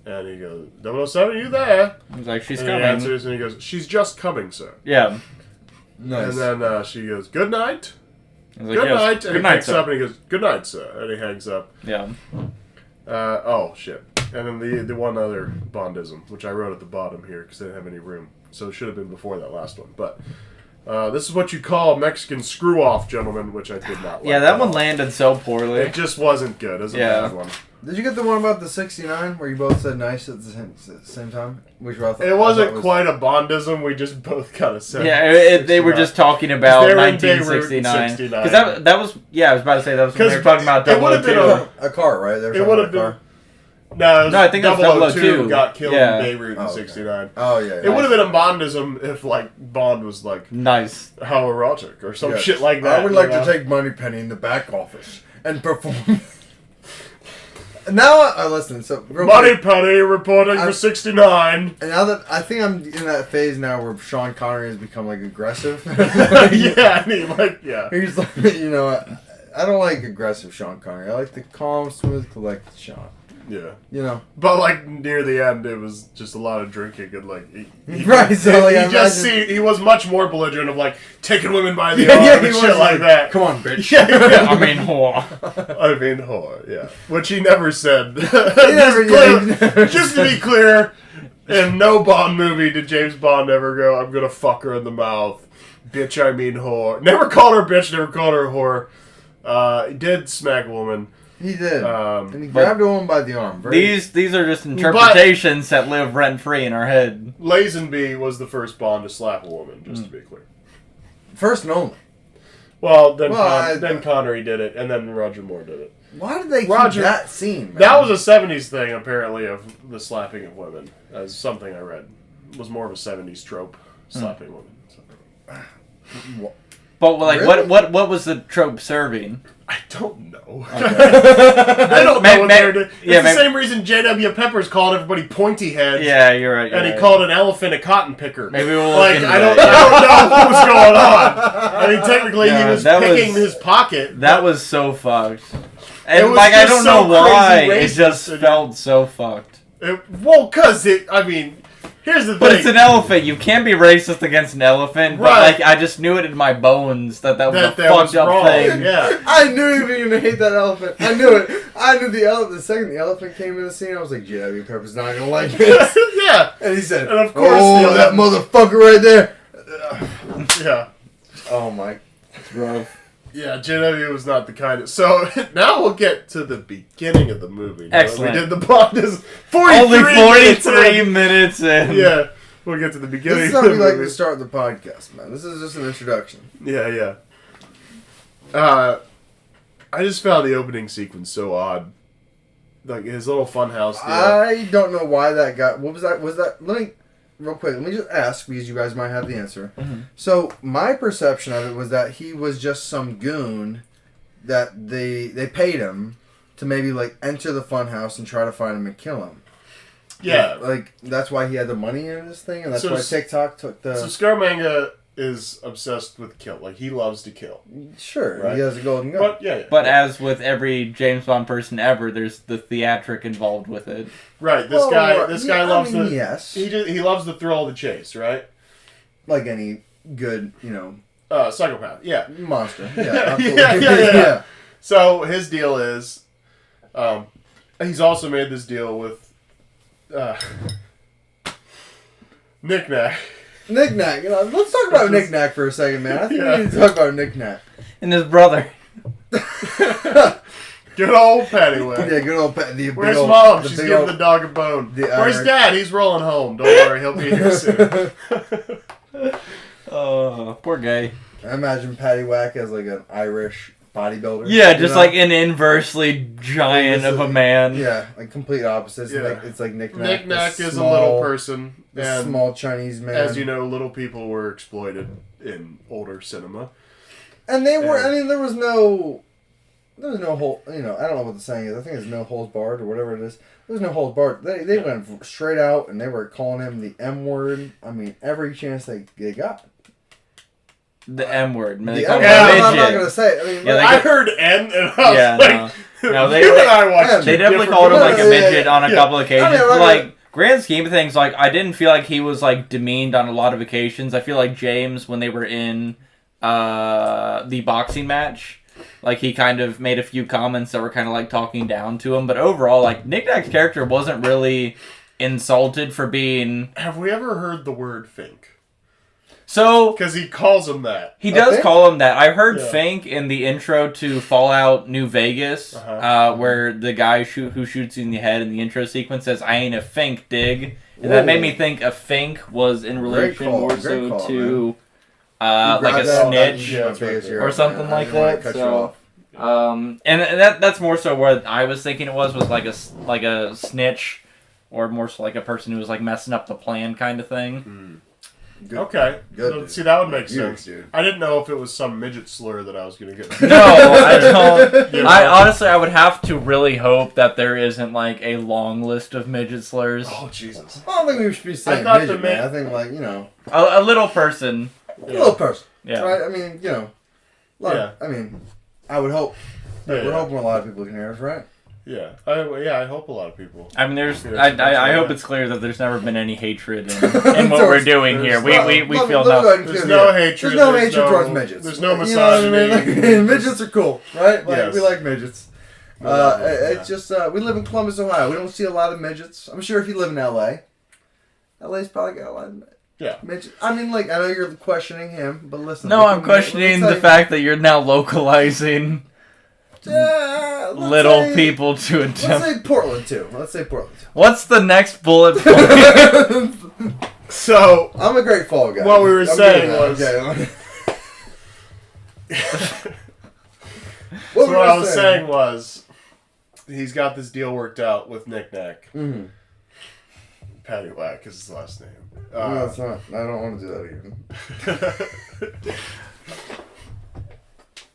And he goes, 007, you there? He's like, she's and coming. He answers and he goes, she's just coming, sir. Yeah. Nice. And then she goes, good night. He's like, Good yes. night. And Good he night, picks sir. up and he goes, good night, sir. And he hangs up. Yeah. Oh, shit. And then the one other Bondism, which I wrote at the bottom here because they didn't have any room. So it should have been before that last one. But this is what you call a Mexican screw-off, gentlemen, which I did not like. Yeah, that one landed so poorly. It just wasn't good. It was a bad one. Did you get the one about the 69 where you both said nice at the same time? Which I thought, It wasn't quite a Bondism. We just both kind of said. Yeah, they were just talking about They were in Beirut 1969. 69. Because that was, I was about to say that was when they were talking about it would have 002. been a car, right? They were It talking would about have a been. car. No, No, I think it was 002. got killed Yeah. in Beirut in Oh, okay. 69. Oh, yeah. It would have been a Bondism if, like, Bond was like, Nice. how erotic or some Yes. shit like that. I would like to take Moneypenny in the back office and perform. Now, listen. So Moneypenny reporting for 69. And now that I think I'm in that phase now where Sean Connery has become like aggressive. Yeah, I mean, He's like, I don't like aggressive Sean Connery. I like the calm, smooth, collected Sean. Yeah. But, like, near the end, it was just a lot of drinking and, like... Right, so, like, he was much more belligerent of, like, taking women by the arm and shit like that. Come on, bitch. Yeah. I mean, whore. Whore, yeah. Which he never said. He Just to be clear, in no Bond movie did James Bond ever go, I'm gonna fuck her in the mouth. Bitch, I mean whore. Never called her bitch, never called her whore. He did smack a woman. He did. And he grabbed a woman by the arm. These are just interpretations that live rent-free in our head. Lazenby was the first Bond to slap a woman, just to be clear. First and only. Well, then Connery did it, and then Roger Moore did it. Why did they keep that scene, man? That was a 70s thing, apparently, of the slapping of women. As something I read. It was more of a 70s trope, slapping women. So. But, like, really? what was the trope serving? I don't know. Okay. I don't know what they're doing. It's the maybe. same reason J.W. Peppers called everybody pointy heads. Yeah, you're right. And he called an elephant a cotton picker. Maybe we'll look like into I don't that. know what was going on. I mean, technically Yeah, he was that picking was- his pocket. That was so fucked. And, was like, I just don't so know why. crazy It just racist. felt so fucked. Here's the thing. But it's an elephant. You can't be racist against an elephant. But, Right. like, I just knew it in my bones that was a that fucked was up wrong. thing. Yeah. I knew you were going to hate that elephant. I knew it. I knew the elephant. The second the elephant came in the scene, I was like, J.W. Pepper's not going to like this. Yeah. And he said, And of course oh, that motherfucker right there. Yeah. Oh, my. It's rough. Yeah, JW was not the kind of... So, now we'll get to the beginning of the movie. Excellent. We did the Bond is 43 Only minutes 43 in. minutes in. Yeah. We'll get to the beginning This is of how the we like movie. to start the podcast, man. This is just an introduction. Yeah. I just found the opening sequence so odd. Like, his little funhouse deal. I don't know why that got... What was that? Let me... Real quick, let me just ask, because you guys might have the answer. Mm-hmm. So, my perception of it was that he was just some goon that they paid him to maybe, like, enter the funhouse and try to find him and kill him. Yeah. Like, that's why he had the money in this thing, and that's So why s- TikTok took the... So Scaramanga is obsessed with kill. Like, he loves to kill. Sure, Right. he has a golden gun. But, yeah. But as with every James Bond person ever, there's the theatric involved with it. Right, this Well, guy loves the... Yes. He loves the thrill of the chase, right? Like any good, Psychopath, yeah. monster. Yeah, Yeah, absolutely. yeah. So his deal is, he's also made this deal with Knick-Knack. Knick-Knack. You know, let's talk about Knick-Knack for a second, man. I think we need to talk about Knick-Knack. And his brother. Good old Paddywhack. Yeah, good old Patty. Where's Mom? She's giving the dog a bone. Where's Dad? He's rolling home. Don't worry, he'll be here soon. Oh, poor guy. I imagine Paddywhack as like an Irish bodybuilder. Yeah, just like an inversely giant of a man. Yeah, like complete opposites. Yeah. Like, it's like Knick-Knack. Knick-Knack is a little person. A small Chinese man. As you know, little people were exploited in older cinema. And they were, I mean, there was no hole, you know, I don't know what the saying is. I think it's no holds barred or whatever it is. There was no holds barred. They went straight out and they were calling him the M word. I mean, every chance they got. The M word. Man, I'm not going to say it. I mean, Yeah, I heard N and I was like, no, you and I watched they definitely called him like a midget on a couple occasions. But, like, grand scheme of things, like, I didn't feel like he was, like, demeaned on a lot of occasions. I feel like James, when they were in the boxing match, like, he kind of made a few comments that were kind of, like, talking down to him. But overall, like, Knick-Knack's character wasn't really insulted for being... Have we ever heard the word Fink? So... Because he calls him that. He does call him that. I heard Yeah. Fink in the intro to Fallout New Vegas, where the guy who shoots you in the head in the intro sequence says, "I ain't a Fink, dig." And that made me think a Fink was in relation more so to... like a snitch or something like that. So, and that's more so what I was thinking it was like a snitch, or more so like a person who was like messing up the plan kind of thing. Good. Okay. Good, see, that would make sense. Dude. I didn't know if it was some midget slur that I was going to get. No, I don't. You know? I honestly, I would have to really hope that there isn't like a long list of midget slurs. Oh, Jesus. I don't think we should be saying midget, man. I think, like, you know... A little person. A little person. Yeah. Right? I mean, you know... I mean, I would hope. We're hoping a lot of people can hear us, right? Yeah. I hope a lot of people. I mean, I hope it's clear that there's never been any hatred in what we're doing here. We feel no. There's no hatred. There's no hatred towards midgets. There's no misogyny. You know what I mean? Midgets are cool, right? Like, yes. We like midgets. It's just, we live in Columbus, Ohio. We don't see a lot of midgets. I'm sure if you live in L.A., LA's probably got a lot of midgets. I mean, like, I know you're questioning him, but listen. No, I'm questioning the fact that you're now localizing... little people to attempt. Let's say Portland too. What's the next bullet point? So I'm a great fall guy. What we were saying was. What I was saying was, he's got this deal worked out with Knick-Knack. Mm-hmm. Paddywhack is his last name. No, it's not. I don't want to do that again.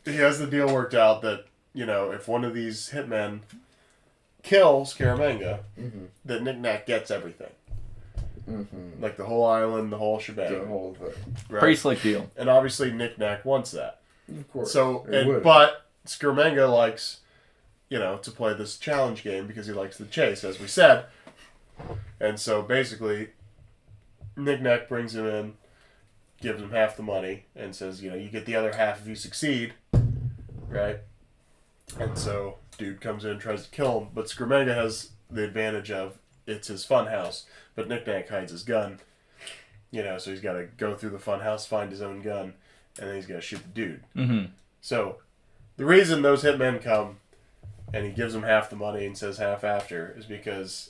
He has the deal worked out that, you know, if one of these hitmen kills Scaramanga, that Knick-Knack gets everything. Like the whole island, the whole shebang. The whole thing. Right? Pretty slick deal. And obviously Knick-Knack wants that. Of course. So, but Scaramanga likes, you know, to play this challenge game because he likes the chase, as we said. And so basically, Knick-Knack brings him in, gives him half the money, and says, you know, you get the other half if you succeed. Right? And so, dude comes in and tries to kill him, but Scaramanga has the advantage of it's his fun house, but Knick-Knack hides his gun. You know, so he's got to go through the fun house, find his own gun, and then he's got to shoot the dude. Mm-hmm. So, the reason those hitmen come, and he gives them half the money and says half after, is because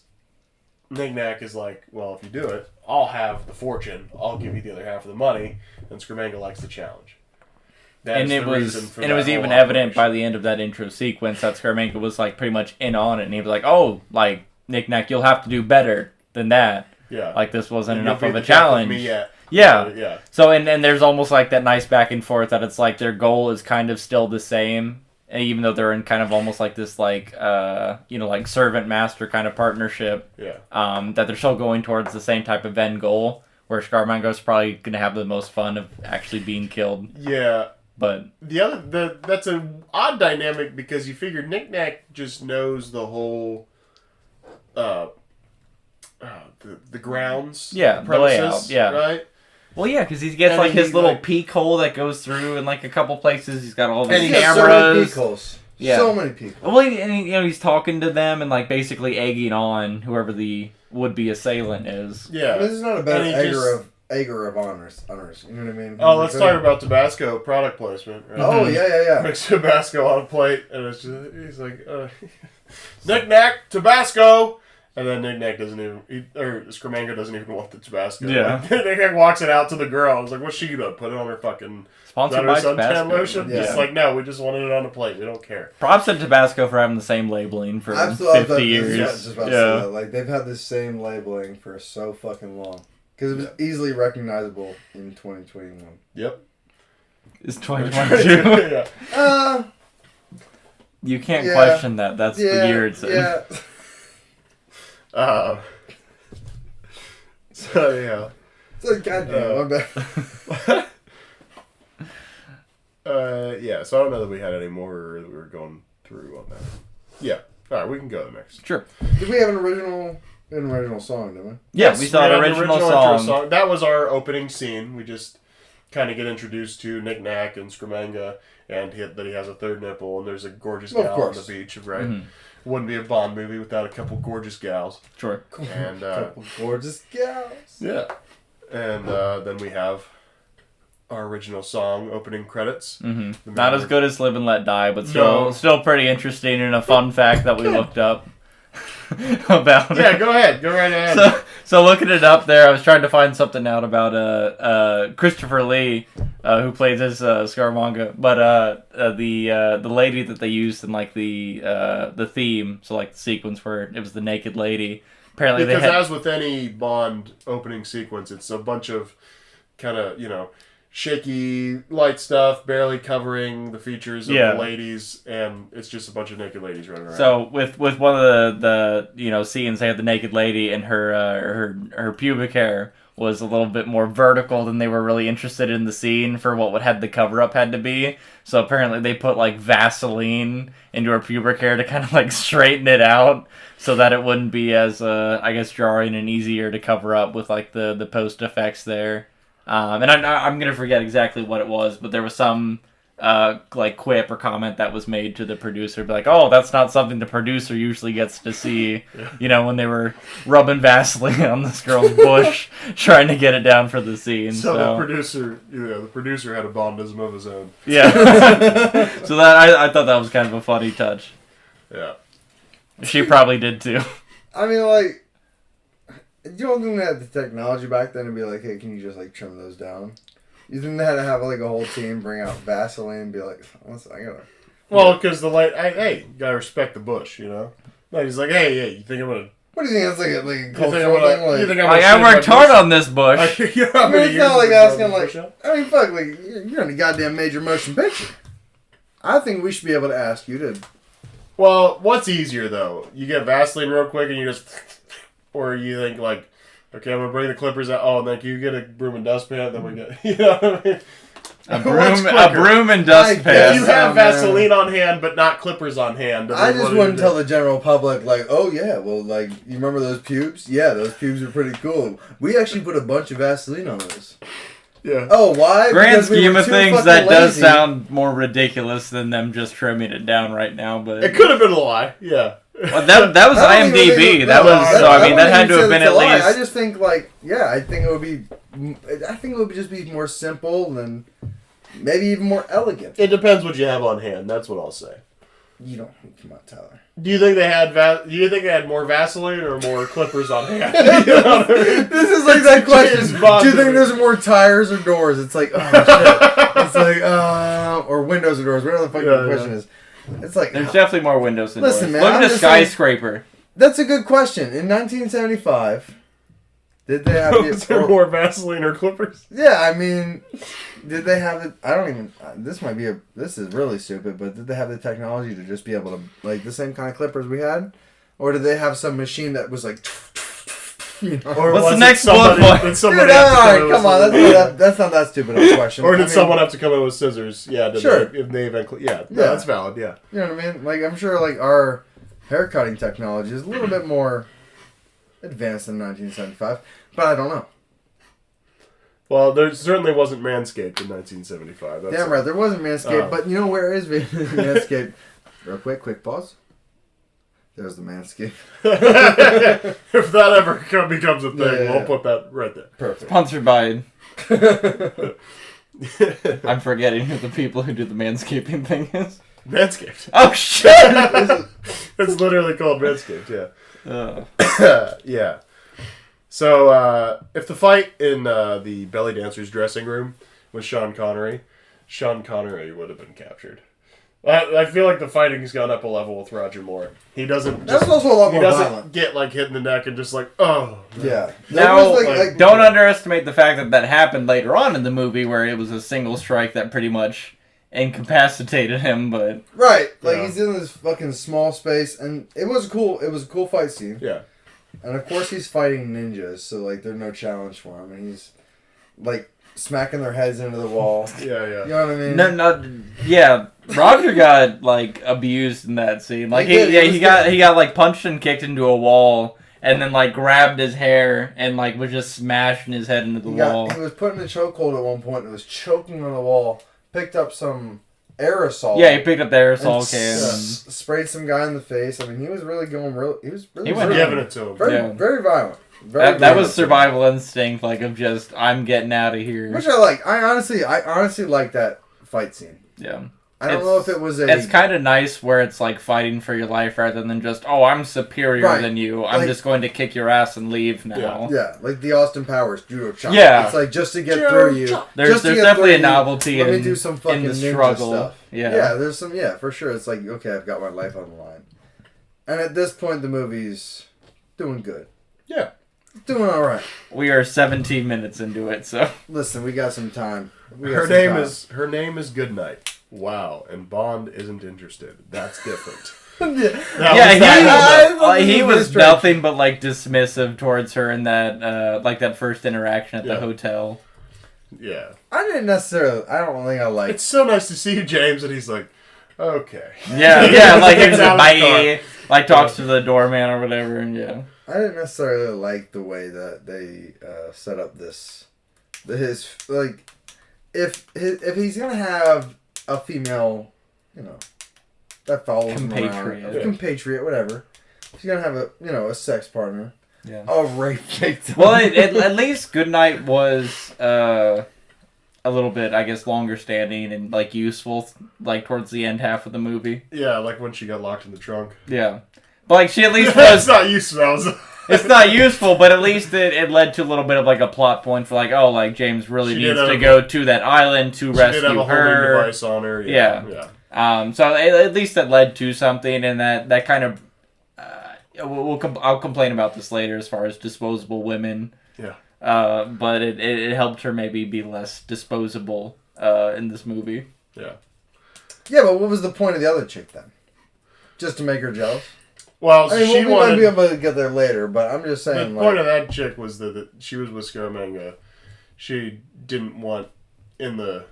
Knick-Knack is like, well, if you do it, I'll have the fortune, I'll give you the other half of the money, and Scaramanga likes the challenge. And it was even evident by the end of that intro sequence that Scaramanga was like pretty much in on it, and he was like, "Oh, like Knick-Knack, you'll have to do better than that. Yeah, like this wasn't enough of a challenge." Me yet. Yeah. So and there's almost like that nice back and forth that it's like their goal is kind of still the same, even though they're in kind of almost like this like you know, like servant master kind of partnership. Yeah. That they're still going towards the same type of end goal, where Scaramanga's probably gonna have the most fun of actually being killed. Yeah. But that's an odd dynamic because you figure Knick-Knack just knows the whole the grounds, the layout, right. Well, yeah, because he gets like his little peek hole that goes through in like a couple places. He's got all these cameras. Yeah. So many people. Well, and he's talking to them and like basically egging on whoever the would-be assailant is. Yeah. This is not about And he Ager of honors. You know what I mean? Oh, let's talk about Tabasco product placement. Right? Oh, yeah. Mix Tabasco on a plate, and it's just, he's like, Knick-knack, Tabasco! And then Knick-knack doesn't even, or Scramanga doesn't even want the Tabasco. Yeah. Like, Knick-knack walks it out to the girl. I was like, what's she gonna put it on her fucking Sponsored by suntan Tabasco. lotion? Yeah. Just like, no, we just wanted it on a plate. We don't care. Props to Tabasco for having the same labeling for 50 years. Yeah. Like, they've had the same labeling for so fucking long. Because it was easily recognizable in 2021. Yep. It's 2022. Yeah. You can't question that. That's the year it's in. Yeah. So, yeah. It's like, goddamn, I'm back. Yeah, so I don't know that we had any more that we were going through on that. Yeah. Alright, we can go to the next. Sure. Did we have an original song, didn't we? Yeah, Yes, we saw had an original song. intro song. That was our opening scene. We just kind of get introduced to Knick-knack and Scramanga, and that he has a third nipple, and there's a gorgeous gal on the beach, right? Mm-hmm. Wouldn't be a Bond movie without a couple gorgeous gals. Sure. And, Couple gorgeous gals. yeah. And then we have our original song opening credits. Mm-hmm. Not as good as Live and Let Die, but still pretty interesting and a fun fact that we looked up about it. Yeah, go ahead. Go right ahead. So looking it up there, I was trying to find something out about Christopher Lee, who plays as Scaramanga, but the lady that they used in like the theme, so like the sequence where it was the naked lady. Apparently, because as with any Bond opening sequence, it's a bunch of kind of, shaky light stuff, barely covering the features of the ladies, and it's just a bunch of naked ladies running around. So with one of the scenes, they had the naked lady, and her pubic hair was a little bit more vertical than they were really interested in the scene for what had the cover up had to be. So apparently they put like Vaseline into her pubic hair to kind of like straighten it out so that it wouldn't be as I guess jarring and easier to cover up with like the post effects there. And I'm gonna forget exactly what it was, but there was some like quip or comment that was made to the producer, be like, "Oh, that's not something the producer usually gets to see." When they were rubbing Vaseline on this girl's bush, trying to get it down for the scene. So the producer had a Bondism of his own. Yeah. So that I thought that was kind of a funny touch. Yeah. She probably did too. I mean, like, you don't think they had the technology back then to be like, hey, can you just like trim those down? You think they had to have like a whole team bring out Vaseline and be like, listen, I gotta. Well, because hey, you gotta respect the bush, Like, he's like, hey, you think I'm gonna? What do you think? That's like a You cultural thing. think I'm I worked hard on this bush. I mean, it's not like asking like, I mean, fuck, like you're in a goddamn major motion picture. I think we should be able to ask you to. Well, what's easier though? You get Vaseline real quick and you just, or you think like, okay, I'm gonna bring the clippers out. Oh, and then you get a broom and dustpan. Then we get, you know what I mean? A broom and dustpan. If you have Vaseline on hand but not clippers on hand, I just wouldn't tell the general public like, oh yeah, well, like you remember those pubes? Yeah, those pubes are pretty cool. We actually put a bunch of Vaseline on those. Yeah. Oh, why? Grand scheme of things, that does sound more ridiculous than them just trimming it down right now. But it could have been a lie. Yeah. Well, that was IMDb. That had to have been at least. I just think like, yeah, I think it would just be more simple and maybe even more elegant. It depends what you have on hand. That's what I'll say. You don't come on, Tyler. Do you think they had more Vaseline or more clippers on hand? You know what I mean? This is like that question. Do you think there's more tires or doors? It's like, oh shit. It's like, or windows or doors. Whatever the fuck the question is. It's like there's definitely more windows than doors. Man, look at a skyscraper. That's a good question. In 1975, did they have was there more Vaseline or clippers? Yeah, I mean, did they have it? I don't even. This is really stupid. But did they have the technology to just be able to like the same kind of clippers we had, or did they have some machine that was like? Or what's the next bullet point? Dude, all right, come on. That's not that stupid of a question. Or did someone have to come in with scissors? Yeah, sure. If they eventually, that's valid. Yeah, you know what I mean. Like I'm sure, like our hair cutting technology is a little bit more advanced than 1975, but I don't know. Well, there certainly wasn't Manscaped in 1975. Damn right, there wasn't Manscaped, but you know where is Manscaped? Real quick pause. There's the Manscaped. If that ever becomes a thing, we'll put that right there. Perfect. Sponsored by. I'm forgetting who the people who do the manscaping thing is. Manscaped. Oh shit! It's literally called Manscaped, yeah. Yeah. So, if the fight in the belly dancer's dressing room was Sean Connery would have been captured. I feel like the fighting's gone up a level with Roger Moore. He doesn't. That's also a lot more violent. violent. Get like hit in the neck and just like, oh. Yeah. Now, don't underestimate the fact that happened later on in the movie, where it was a single strike that pretty much incapacitated him. But right, like he's in this fucking small space, and it was cool. It was a cool fight scene. Yeah. And of course he's fighting ninjas, so like there's no challenge for him, and he's like smacking their heads into the wall. Yeah. You know what I mean? no, yeah. Roger got like abused in that scene. Like he got like punched and kicked into a wall, and then like grabbed his hair and like was just smashing his head into the wall. He was put in a chokehold at one point and was choking on the wall. Picked up some aerosol. Yeah, he picked up the aerosol can. Sprayed some guy in the face. I mean, he was really going real. He was really giving it to him. Very violent. That was survival instinct, like of just I'm getting out of here. Which I like. I honestly like that fight scene. Yeah. I don't know if it was It's kind of nice where it's like fighting for your life rather than just, oh, I'm superior than you. I'm just going to kick your ass and leave now. Yeah, like the Austin Powers judo chop. Yeah. It's like just to get through you. There's definitely a novelty let me do some fucking in the ninja struggle. stuff. Yeah, there's some, for sure. It's like, okay, I've got my life on the line. And at this point, the movie's doing good. Yeah. Doing all right. We are 17 minutes into it, so. Listen, we got some time. Her name is Goodnight. Wow, and Bond isn't interested. That's different. He was nothing but like dismissive towards her in that like that first interaction at the hotel. Yeah. I don't think I like. It's so nice to see you, James, and he's like, okay. Yeah, like he's bye, like talks to the doorman or whatever, and I didn't necessarily like the way that they set up this. If he's gonna have a female, that follows him around, compatriot, whatever. If he's gonna have a sex partner, a rape victim. Well, at least Goodnight was a little bit, I guess, longer standing and like useful, like towards the end half of the movie. Yeah, like when she got locked in the trunk. Yeah, but like she at least was. It's not useful. It's not useful, but at least it led to a little bit of like a plot point for like, oh, like James really needs to go to that island to rescue did have a her. Device on her. Yeah. So at least it led to something, and that kind of I'll complain about this later as far as disposable women. Yeah. But it helped her maybe be less disposable in this movie. Yeah. Yeah, but what was the point of the other chick then? Just to make her jealous? Well, we might be able to get there later, but I'm just saying. The point of that chick was that she was with Scaramanga. She didn't want in the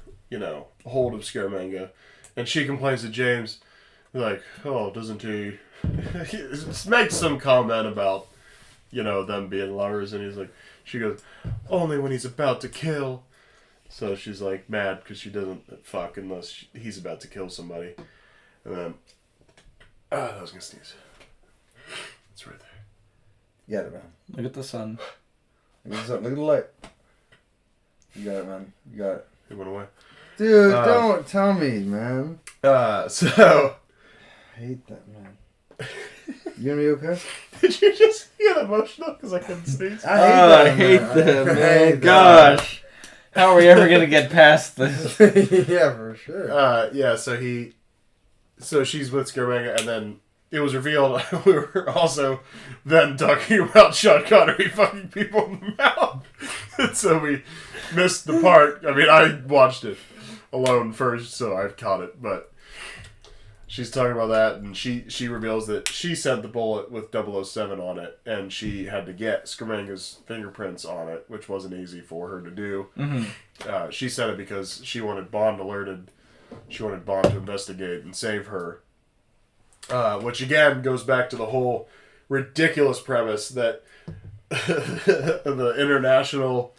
hold of Scaramanga, and she complains to James, like, oh, doesn't he? He makes some comment about them being lovers, and she goes, only when he's about to kill. So she's like mad because she doesn't fuck unless he's about to kill somebody, and then I was gonna sneeze. It's right there. You got it, man. Look at the sun. Look at the light. You got it, man. You got it. It went away. Dude, don't tell me, man. So... I hate that, man. You gonna be okay? Did you just get emotional because I couldn't sneeze? I hate that, man. Gosh. How are we ever going to get past this? Yeah, for sure. So she's with Scaramanga, and then it was revealed we were also then talking about Sean Connery fucking people in the mouth. And so we missed the part. I mean, I watched it alone first, so I caught it. But she's talking about that, and she reveals that she sent the bullet with 007 on it, and she had to get Scaramanga's fingerprints on it, which wasn't easy for her to do. Mm-hmm. She sent it because she wanted Bond alerted. She wanted Bond to investigate and save her. Which again goes back to the whole ridiculous premise that the international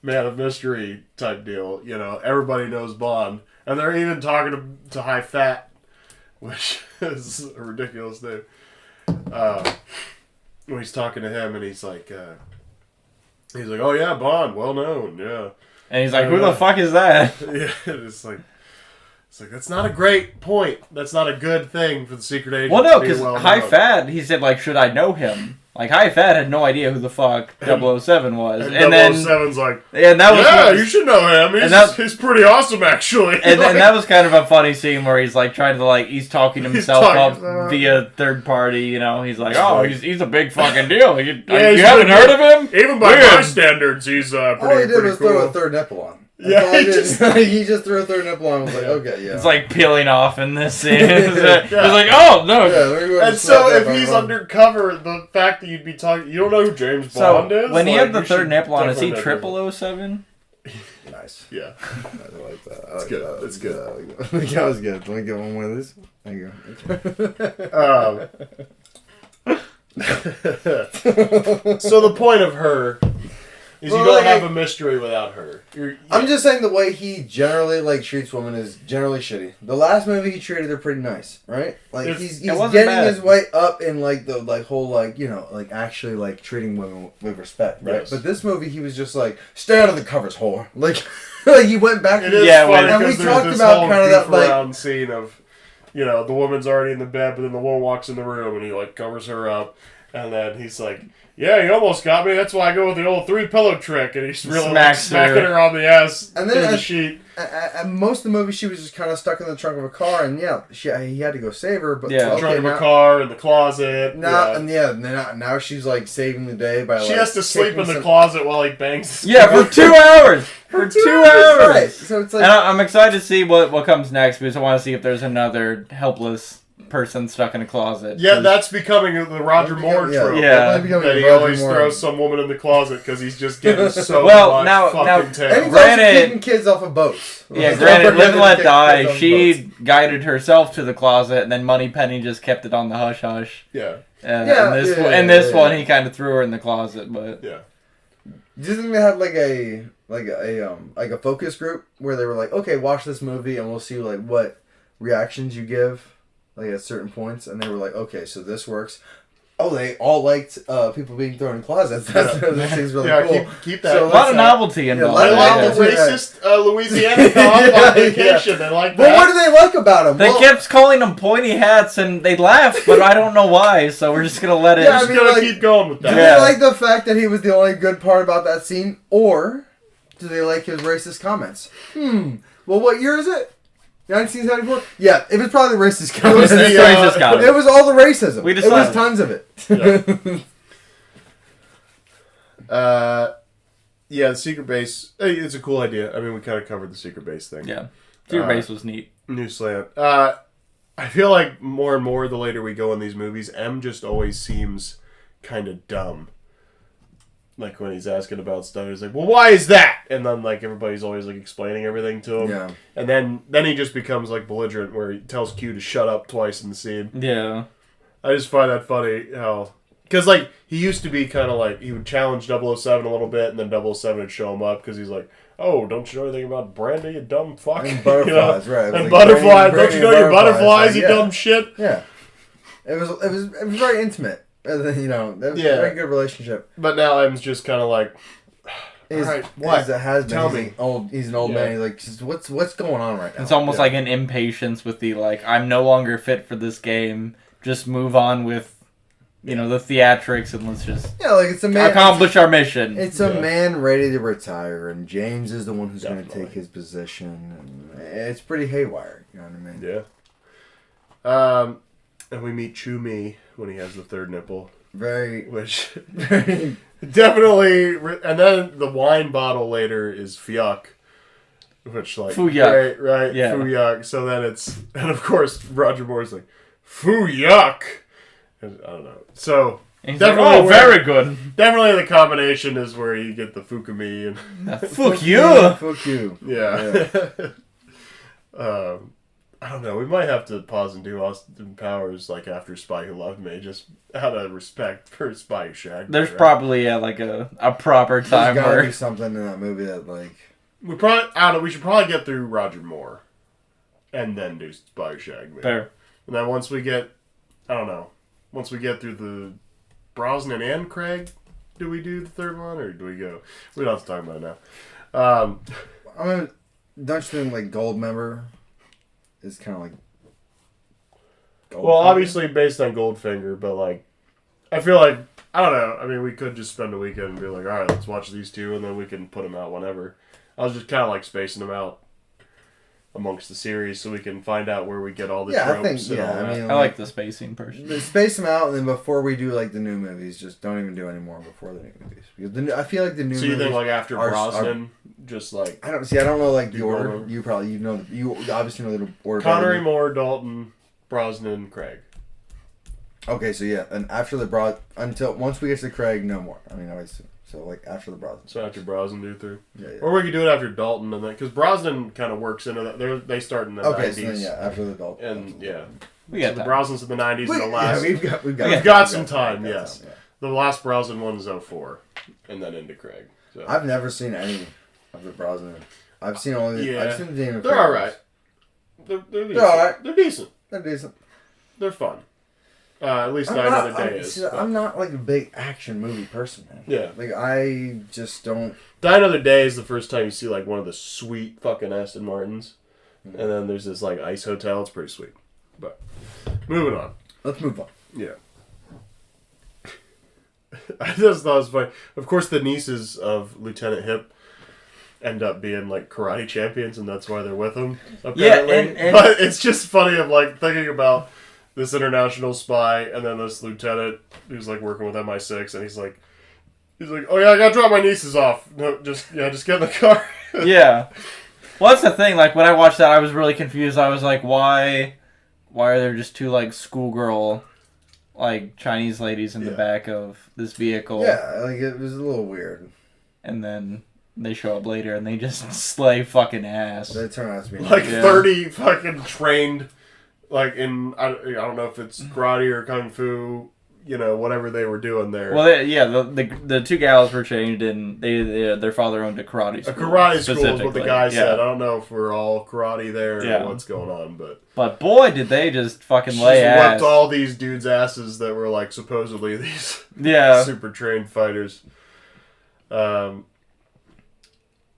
man of mystery type deal, everybody knows Bond. And they're even talking to High Fat which is a ridiculous name. When he's talking to him, and he's like, oh yeah, Bond, well known, yeah. And he's like, who the fuck is that? Yeah, it's like that's not a great point. That's not a good thing for the secret agent. Well, no, to be because well High known. Fat, he said, like, should I know him? Like, High Fat had no idea who the fuck 007 was. And then 007's like, and that was yeah, you should know him. He's pretty awesome, actually. And that was kind of a funny scene where he's like trying to like he's talking himself up via third party. You know, he's like, oh, he's a big fucking deal. You haven't heard of him? Even by my standards, he's pretty. All he did was cool. throw a third nipple on. Yeah, he just threw a third nipple on. I was like, okay, yeah. It's like peeling off in this scene. It's like, oh no. Yeah, and so if he's undercover, the fact that you'd be talking, you don't know who James Bond is. When he like, had the third nipple on, is he 007? Nice. Yeah. I like that. It's good. It's good. That was good. Let me get one more of these. There you go. So the point of her is you don't have a mystery without her. I'm just saying the way he generally treats women is generally shitty. The last movie he treated her pretty nice, right? Like he's getting his way up in the whole actually treating women with respect, right? Yes. But this movie he was just like, stay out of the covers, whore. Like he went back. It is funny and we because talked there's this about whole kind of that around scene of, the woman's already in the bed, but then the woman walks in the room and he covers her up, and then he's like, yeah, you almost got me. That's why I go with the old 3-pillow trick. And he's really smacking her on the ass and then in the sheet. At most of the movie, she was just kind of stuck in the trunk of a car. And he had to go save her. But the trunk of a car, in the closet. Now she's saving the day by she has to sleep in the closet while he bangs. Yeah, for 2 hours. For 2 hours. Right. So it's like, and I'm excited to see what comes next because I want to see if there's another helpless person stuck in a closet. Yeah, that's becoming the Roger Moore trope. Yeah. That he always throws some woman in the closet because he's just getting so now, fucking tail. And he's also keeping kids off of boats. Yeah, granted, Live and Let Die, she guided herself to the closet, and then Moneypenny just kept it on the hush-hush. Yeah. In this one, he kind of threw her in the closet, but... Yeah. Do you think they had a focus group where they were like, okay, watch this movie and we'll see what reactions you give at certain points, and they were like, okay, so this works. Oh, they all liked people being thrown in closets. This thing's really cool. Keep that. So a lot of novelty involved. I like the racist Louisiana cop on vacation. They like that. But what do they like about him? They kept calling them pointy hats, and they laughed, but I don't know why. So we're just gonna let it. Yeah, we're gonna keep going with that. Do they like the fact that he was the only good part about that scene, or do they like his racist comments? Well, what year is it? 1974? Yeah, it was probably the racist comments. It was all the racism. It was tons of it. Yeah, the secret base. It's a cool idea. I mean, we kind of covered the secret base thing. Yeah, secret base was neat. New slant. I feel like more and more the later we go in these movies, M just always seems kind of dumb. Like when he's asking about stuff, he's like, "Well, why is that?" And then everybody's always explaining everything to him. Yeah. And then he just becomes belligerent, where he tells Q to shut up twice in the scene. Yeah. I just find that funny how, because he used to be kind of he would challenge 007 a little bit, and then 007 would show him up because he's like, "Oh, don't you know anything about brandy, you dumb fuck?" And butterflies, right? And butterflies, don't you know your butterflies, you dumb shit? Yeah. It was very intimate. That was a very good relationship. But now M's just kind of all right, what? As it has been. Tell me. He's an old man. He's what's going on right now? It's almost like an impatience with the I'm no longer fit for this game. Just move on with, the theatrics and let's just it's a man accomplish our mission. It's a man ready to retire, and James is the one who's going to take his position. And it's pretty haywire. You know what I mean? Yeah. And we meet Chu Mi when he has the third nipple. Which definitely, and then the wine bottle later is Fyuk, which Fuyuk. right, yeah. Fuyuk. So then and of course Roger Moore's like, Fuyuk, and I don't know. So definitely, very good. Definitely, the combination is where you get the Fukumi and fuck you. Fuck you. Yeah. I don't know. We might have to pause and do Austin Powers after Spy Who Loved Me, just out of respect for Spy Who Shagged Me. There's probably a proper time There's gotta where be something in that movie that we probably. I don't know. We should probably get through Roger Moore, and then do Spy Who Shagged Me. Fair. And then once we get, I don't know, once we get through the Brosnan and Craig, do we do the third one or do we go? We don't have to talk about it now. I mean, don't you think like Goldmember is kind of like well, obviously based on Goldfinger, but like, I feel like, I don't know. I mean, we could just spend a weekend and be like, all right, let's watch these two, and then we can put them out whenever. I was just kind of like spacing them out amongst the series so we can find out where we get all the tropes. I like the spacing personally. Space them out, and then before we do like the new movies, just don't even do any more before the new movies. Because I feel like the new movies. So you think like after Brosnan, just like I don't know like the order. You obviously know the order. Connery, Moore, Dalton, Brosnan, Craig. Okay, so yeah, and after until once we get to Craig, no more. I mean, obviously. So like after the Brosnan. So after Brosnan do through. Yeah. Or we could do it after Dalton and then because Brosnan kind of works into that. They start in the 90s. Okay, so then, yeah, after the Dalton. And yeah, we got the Brosnans in the 90s and the last. Yeah, we've got some time. Yes, the last Brosnan one is 04, and then into Craig. So. I've never seen any of the Brosnan. I've seen only. Yeah. I've seen the Daniel. They're all right. They're decent. They're all right. They're decent. They're decent. They're fun. At least Die Another Day is. I'm not like a big action movie person, man. Yeah. Like I just don't. Die Another Day is the first time you see like one of the sweet fucking Aston Martins, and then there's this like ice hotel. It's pretty sweet. But moving on. Let's move on. Yeah. I just thought it was funny. Of course, the nieces of Lieutenant Hip end up being like karate champions, and that's why they're with him. Apparently. Yeah, and but it's just funny of like thinking about this international spy, and then this lieutenant who's like working with MI6, and he's like, oh yeah, I gotta drop my nieces off. No, just get in the car. Yeah. Well, that's the thing. Like when I watched that, I was really confused. I was like, why are there just two like schoolgirl, like Chinese ladies in the back of this vehicle? Yeah, like it was a little weird. And then they show up later, and they just slay fucking ass. They turn out to be like 30 fucking trained. Like in, I don't know if it's karate or kung fu, whatever they were doing there. Well, the two gals were changed, and their father owned a karate school. A karate school is what the guy said. I don't know if we're all karate there or what's going on, but boy, did they just fucking lay ass. Whipped all these dudes' asses that were like supposedly these super trained fighters. That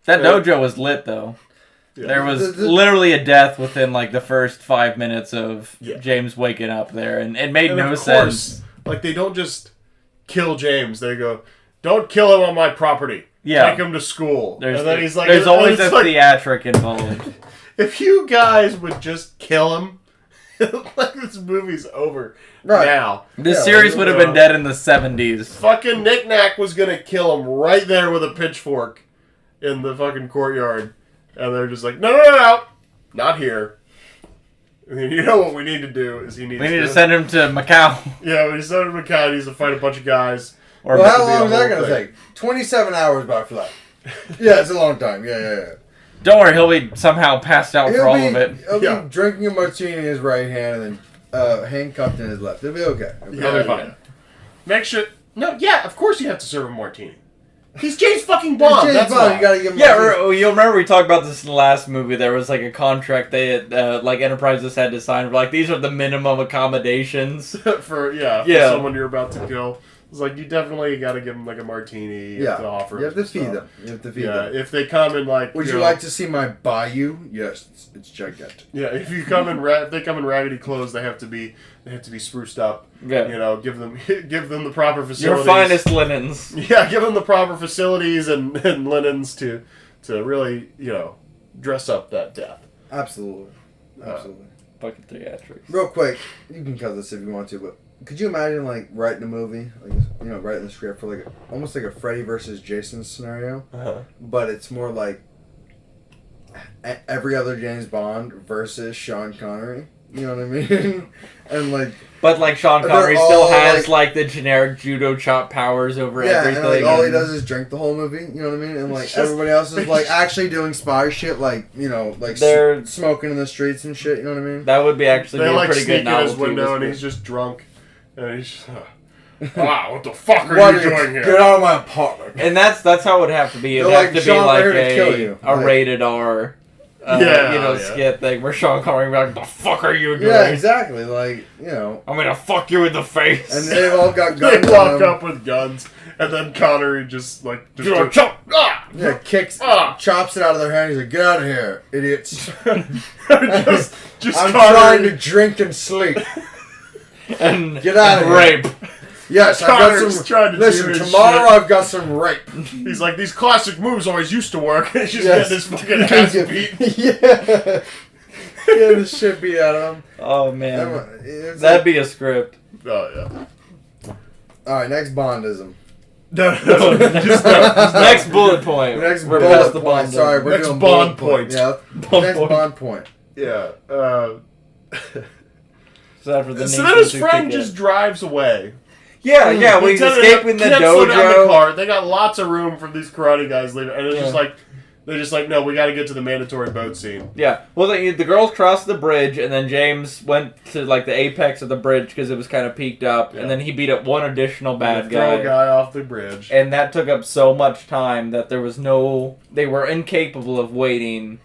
dojo was lit though. Yeah. There was literally a death within like the first 5 minutes of James waking up there, and it made no sense. Like they don't just kill James; they go, "Don't kill him on my property. Take him to school." And then he's like, "There's always a theatric involved." If you guys would just kill him, like this movie's over now. This series would have been dead in the 70s. Fucking Knick Knack was gonna kill him right there with a pitchfork in the fucking courtyard. And they're just like, no, not here. I mean, you know what we need to do is we need to send him to Macau. Yeah, we send him to Macau. He needs to fight a bunch of guys. How long is that going to take? 27 hours by flight. Yeah, it's a long time. Yeah. Don't worry, he'll be somehow passed out for all of it. He'll be drinking a martini in his right hand and then handcuffed in his left. It'll be okay. He'll be fine. Make sure... No, of course you have to serve a martini. He's James fucking Bond. That's Bond. You gotta give him. You'll remember we talked about this in the last movie. There was like a contract they had, like Enterprises had to sign. For, like these are the minimum accommodations for someone you're about to kill. It's like you definitely got to give them like a martini. You have to offer. You have to feed them. If they come in like. Would you like to see my bayou? Yes, it's gigantic. Yeah, if you come in if they come in raggedy clothes, they have to be spruced up. Yeah. Give them the proper facilities. Your finest linens. Yeah, give them the proper facilities and linens to really dress up that death. Absolutely. Fucking theatrics. Real quick, you can cut this if you want to, but could you imagine like writing a movie, like writing the script for like almost like a Freddy versus Jason scenario, but it's more like every other James Bond versus Sean Connery. You know what I mean? And like, but like Sean Connery still has like the generic judo chop powers over everything. And, like, all he does is drink the whole movie. You know what I mean? And like everybody else is like actually doing spy shit, like they're smoking in the streets and shit. You know what I mean? That would be actually be a pretty good novelty. In his window and he's just drunk, and he's just, wow, what the fuck are you doing here? Get out of my apartment. And that's how it would have to be. It would have to be like a rated R skit thing where Sean Connery like, "The fuck are you doing?" Yeah, exactly. Like, I'm gonna fuck you in the face. And they've all got They guns. walk up with guns, and then Connery just kicks, chops it out of their hand. He's like, "Get out of here, idiots! just I'm Connery. trying to drink and sleep." and Get out of here. rape. Yes, I've got Connery's some. trying to Listen, do his tomorrow shit. I've got some rape. He's like, these classic moves always used to work. He's just Yes. getting his fucking ass beat. Yeah. Get the shit beat out of him. Oh man, It's that'd be a script. Oh yeah. All right, next Bondism. No. Next bullet point. Next We're bullet past the point. Bond. Sorry, we're Next doing Bond bullet point. Yeah. Bond Next point. Bond point. Yeah. So after the So then his ninjas who friend kick just it. drives away. Yeah, when he's Lieutenant escaping the can't slow down the dojo. car. They got lots of room for these karate guys leaving, and it's just Yeah. like they're just like, no, we got to get to the mandatory boat scene. Yeah, well, the girls crossed the bridge, and then James went to like the apex of the bridge because it was kind of peaked up, Yeah. and then he beat up one additional bad Throw a guy. guy off the bridge. And that took up so much time that they were incapable of waiting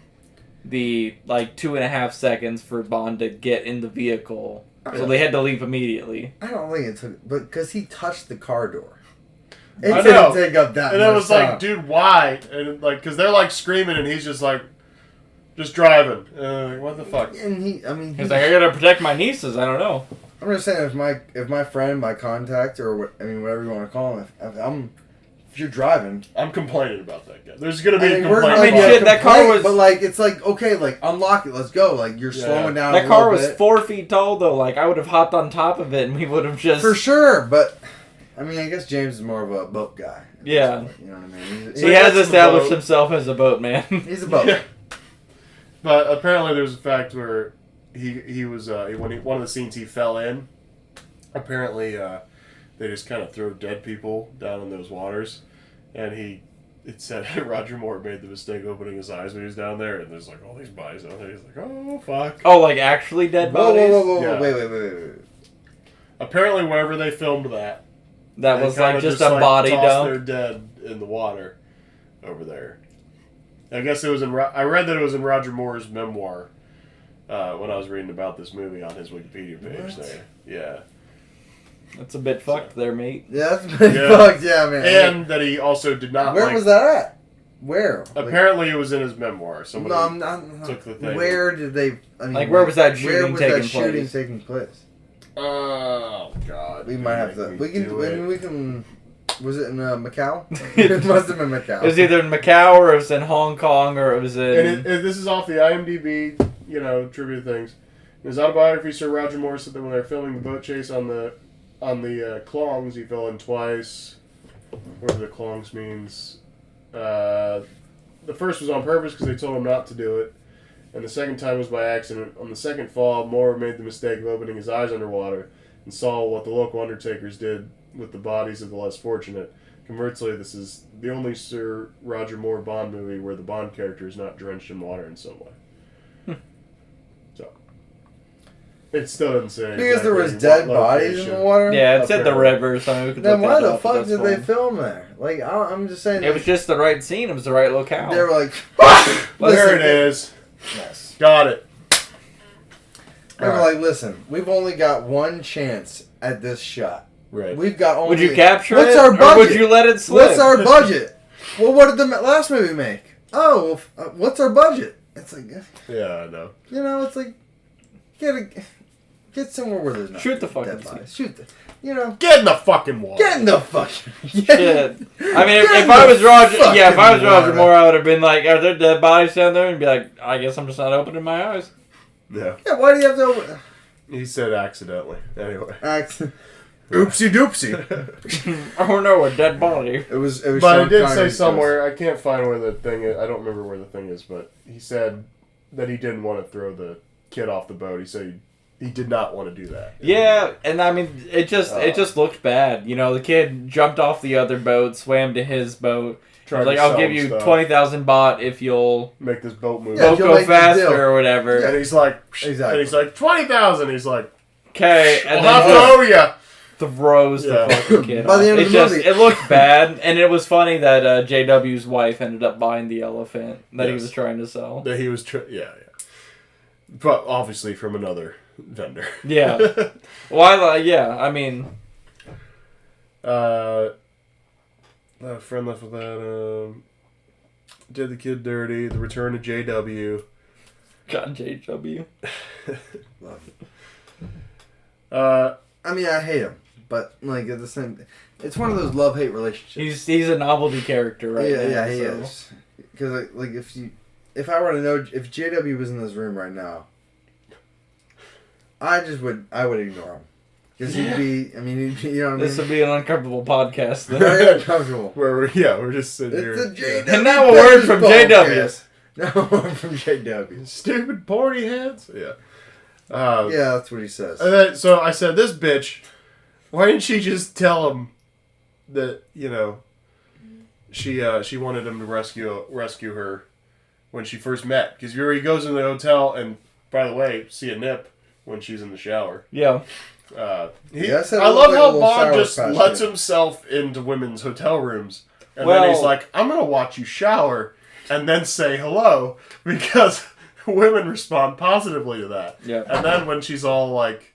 the 2.5 seconds for Bond to get in the vehicle. So they had to leave immediately. I don't think it took, but because he touched the car door. It I didn't know. take up that And much it was time. like, dude, why? And like, because they're like screaming, and he's just like, just driving. Like, what the fuck? And He's like, I gotta protect my nieces. I don't know. I'm just saying, if my friend, my contact, or whatever you want to call him, if you're driving, I'm complaining about that guy. There's gonna be a we're complaint. gonna I mean, be shit, that car complaint, was- But like, it's like, okay, like unlock it, let's go. Like you're Yeah. slowing down. That a car little was bit. 4 feet tall, though. Like, I would have hopped on top of it, and we would have just... For sure, but I mean, I guess James is more of a boat guy. Yeah. You know what I mean? He has the established boat. himself as a boatman. He's a boat. Yeah. But apparently, there was a fact where he was one of the scenes he fell in. Apparently, they just kind of throw dead people down in those waters, and it said Roger Moore made the mistake opening his eyes when he was down there, and there's like all these bodies down there. He's like, oh fuck. Oh, like actually dead Whoa, bodies? whoa, Yeah. wait. Apparently, wherever they filmed that, That they was like kinda just a body tossed their dump. dead in the water over there. I guess it was I read that it was in Roger Moore's memoir when I was reading about this movie on his Wikipedia page. What? There, yeah, That's a bit fucked there, mate. Yeah, that's pretty Yeah. fucked. Yeah, man. and that he also did not. Where was that at? Where? Apparently, it was in his memoir. Somebody No, I'm not. took the thing. Where did they? I mean, Like, where was that shooting where was taking that shooting place? taking place? Oh God! We might have to. Make We me can. do it. We can. Was it in Macau? It must have been Macau. It was either in Macau, or it was in Hong Kong, or it was in... And this is off the IMDb, tribute things. In his autobiography, Sir Roger Moore said that when they were filming the boat chase on the Klongs, he fell in twice. Whatever the Klongs means. The first was on purpose because they told him not to do it, and the second time was by accident. On the second fall, Moore made the mistake of opening his eyes underwater and saw what the local undertakers did with the bodies of the less fortunate. Conversely, this is the only Sir Roger Moore Bond movie where the Bond character is not drenched in water in some way. So, it still doesn't say Because there was exactly dead what bodies in location. the water. Yeah, it's at the Apparently. river, so we could Then look why that the up, fuck that's did they fine. film there? Like, I'm just saying. It was just the right scene. It was the right locale. They were like, There it is. Yes. Got it. They were Alright. like, listen, we've only got one chance at this shot. Right. We've got only. Would you capture What's it? our Or budget? would you let it slip? What's our budget? Well, what did the last movie make? Oh, well, what's our budget? It's like, Yeah, I know. it's like, get somewhere where there's not Shoot the fucking dead scene. bodies. Shoot the, Get in the fucking water. get in the fucking. Shit. I mean, Get if I in was the Roger, fucking if I was Roger water. Moore, I would have been like, "Are there dead bodies down there?" And be like, "I guess I'm just not opening my eyes." Yeah. Yeah, why do you have to open? He said accidentally. Anyway. Oopsie doopsie. Oh no, a dead body. It was. It was. But Sean it did say Connery's somewhere, I can't find where the thing is. I don't remember where the thing is, but he said that he didn't want to throw the kid off the boat. He said he did not want to do that. Yeah, and I mean, it just looked bad. You know, the kid jumped off the other boat, swam to his boat. Tried Like, to I'll sell give him you stuff, 20,000 baht if you'll make this boat move. Yeah, boat you'll go make this deal. faster or whatever. And he's like, Exactly. and he's like 20,000. He's like, Okay, I'll and have to then owe ya. throws the fucking kid By off. the end of the movie. It looked bad, and it was funny that JW's wife ended up buying the elephant that he was trying to sell. That he was but obviously from another vendor. Yeah. Well, I mean... A friend left with that, Did the Kid Dirty, The Return of JW. God, JW. Love it. Uh, I mean, I hate him, but like at the same, it's one of those love-hate relationships. He's a novelty character right now. Yeah, he is. Because like if I were to know if JW was in this room right now, I would ignore him. Because he'd be, you know what I mean? This would be an uncomfortable podcast then. Very uncomfortable. we're just sitting here. It's a JW. And now a word from JW. Now a word from JW. Stupid porny heads. Yeah. Yeah, that's what he says. And then, so I said, this bitch, why didn't she just tell him that, she wanted him to rescue her when she first met? Because he goes in the hotel and, by the way, see a nip when she's in the shower. Yeah. I Yes, love like how Bond Sour just Patch lets Kid. himself into women's hotel rooms. And Well- then he's like, I'm going to watch you shower and then say hello. Because women respond positively to that. Yeah. And then when she's all like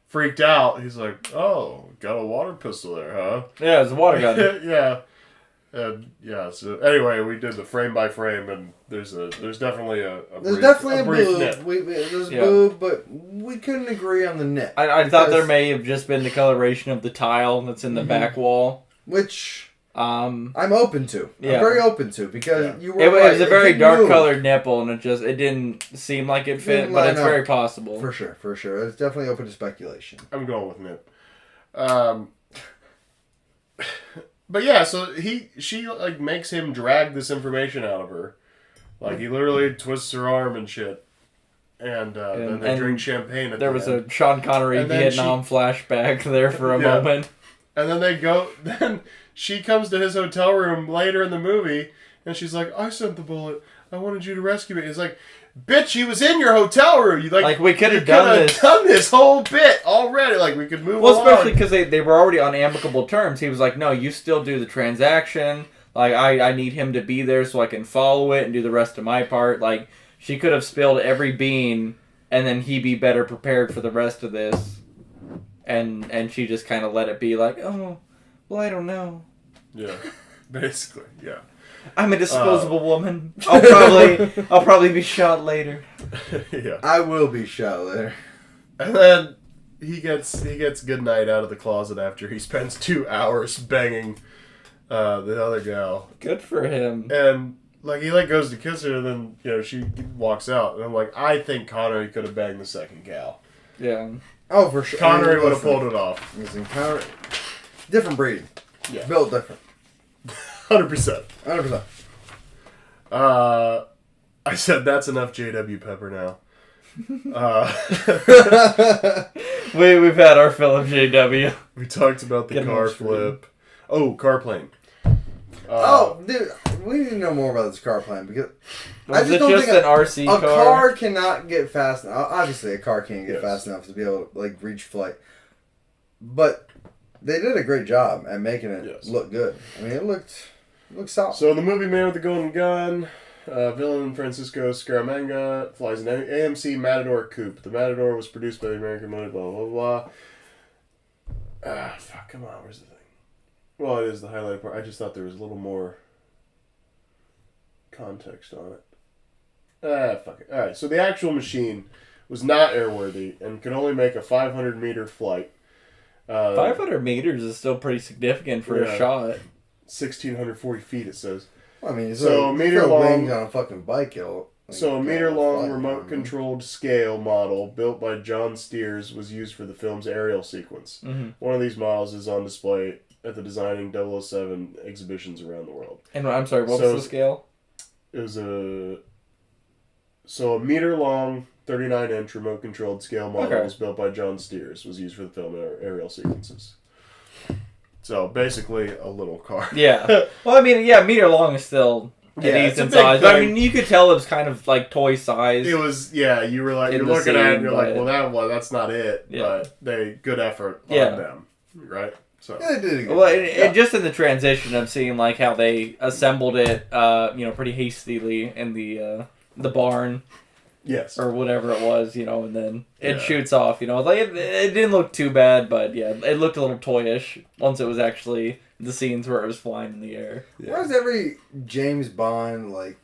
freaked out, he's like, "Oh, got a water pistol there, huh?" Yeah, it's a water gun. Yeah. Yeah. So anyway, we did the frame by frame, and there's definitely a There's brief, definitely a brief boob. nip. There's Yeah. a boob, but we couldn't agree on the nip. I thought there may have just been the coloration of the tile that's in the back wall. Which Um, I'm open to. Yeah. I'm very open to because you were it right. was a very didn't dark move. colored nipple, and it didn't seem like it fit, Didn't but line it's up. very possible. For sure. It's definitely open to speculation. I'm going with nip. But yeah, so she like makes him drag this information out of her, like he literally twists her arm and shit, and then they drink champagne. At There the was end. a Sean Connery And then Vietnam flashback there for a Yeah. moment. And then they go. Then she comes to his hotel room later in the movie, and she's like, "I sent the bullet. I wanted you to rescue me." He's like, "Bitch, he was in your hotel room. You Like, we could you have done coulda this. done this whole bit already. Like we could move Well, along." especially because they were already on amicable terms. He was like, "No, you still do the transaction. Like, I need him to be there so I can follow it and do the rest of my part." Like, she could have spilled every bean, and then he'd be better prepared for the rest of this. And she just kind of let it be like, "Oh, well, I don't know. Yeah, basically, yeah. I'm a disposable woman. I'll probably be shot later." Yeah. I will be shot later. And then he gets Goodnight out of the closet after he spends 2 hours banging the other gal. Good for him. And like he goes to kiss her, and then she walks out, and I'm like, I think Connery could have banged the second gal. Yeah. Oh, for sure. Connery would have pulled it off. Listen, Connery, different breed. Yeah, Built different. 100%. 100%. I said that's enough J.W. Pepper now. We've had our fill of JW. We talked about the Get him car on screen. flip. Oh, car plane. Oh, dude, we need to know more about this car plan because Was it don't just think an RC a car? car cannot get fast enough. Obviously, a car can't get Yes. fast enough to be able to reach flight. But they did a great job at making it Yes. look good. I mean, it looked solid. So the movie Man with the Golden Gun, villain Francisco Scaramanga flies an AMC Matador coupe. The Matador was produced by the American Motor, blah, blah, blah. Fuck, come on, where's the thing? Well, it is the highlighted part. I just thought there was a little more context on it. Fuck it. Alright, so the actual machine was not airworthy and could only make a 500-meter flight. 500 meters is still pretty significant for Yeah. a shot. 1,640 feet, it says. Well, I mean, So, a meter long- wings on a fucking bike. It'll, So a go meter-long fly, remote-controlled scale model built by John Steers was used for the film's aerial sequence. Mm-hmm. One of these models is on display at the Designing 007 exhibitions around the world. And I'm sorry, what So- was the scale? It was a meter-long, 39-inch remote-controlled scale model Okay. was built by John Steers. Was used for the film aerial sequences. So basically, a little car. Yeah. Well, I mean, yeah, meter long is still Yeah, a it's a decent big size. But I thing. mean, you could tell it was kind of like toy size. It was, yeah. You were like, In you're the looking at it, and scene, you're like, but- well, that's not it. Yeah. But good effort Yeah. on them. right? So Yeah, they did a good Well, job. and just in the transition of seeing like how they assembled it, pretty hastily in the barn yes, or whatever it was, and then it Yeah. shoots off. Like it didn't look too bad, but yeah, it looked a little toyish once it was actually the scenes where it was flying in the air. Why does every James Bond, like,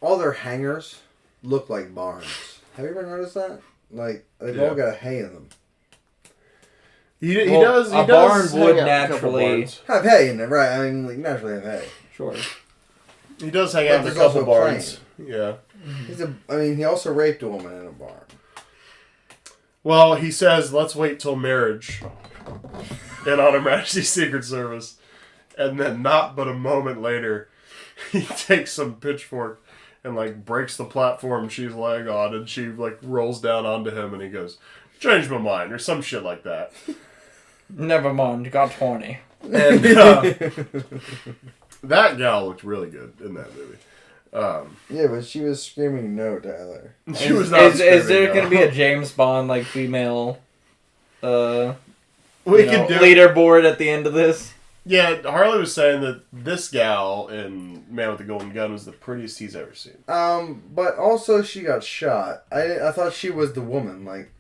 all their hangars look like barns? Have you ever noticed that? Like, they've all got hay in them. he Well, does. He a does barn would hang out in a couple naturally- barns. Have hay in them, right? I mean, like, naturally have hay. Sure. He does hang But out in a there's couple also a barns. Yeah. He also raped a woman in a barn. Well, he says, "Let's wait till marriage," in On Her Majesty's Secret Service, and then not but a moment later, he takes some pitchfork and like breaks the platform she's laying on, and she like rolls down onto him, and he goes, "Change my mind," or some shit like that. Never mind, got 20. And that gal looked really good in that movie. Yeah, but she was screaming no, Tyler. She was not. Is there screaming, going to be no. a James Bond like female We can do leaderboard at the end of this? Yeah, Harley was saying that this gal in Man with the Golden Gun was the prettiest he's ever seen. But also she got shot. I thought she was the woman. Like,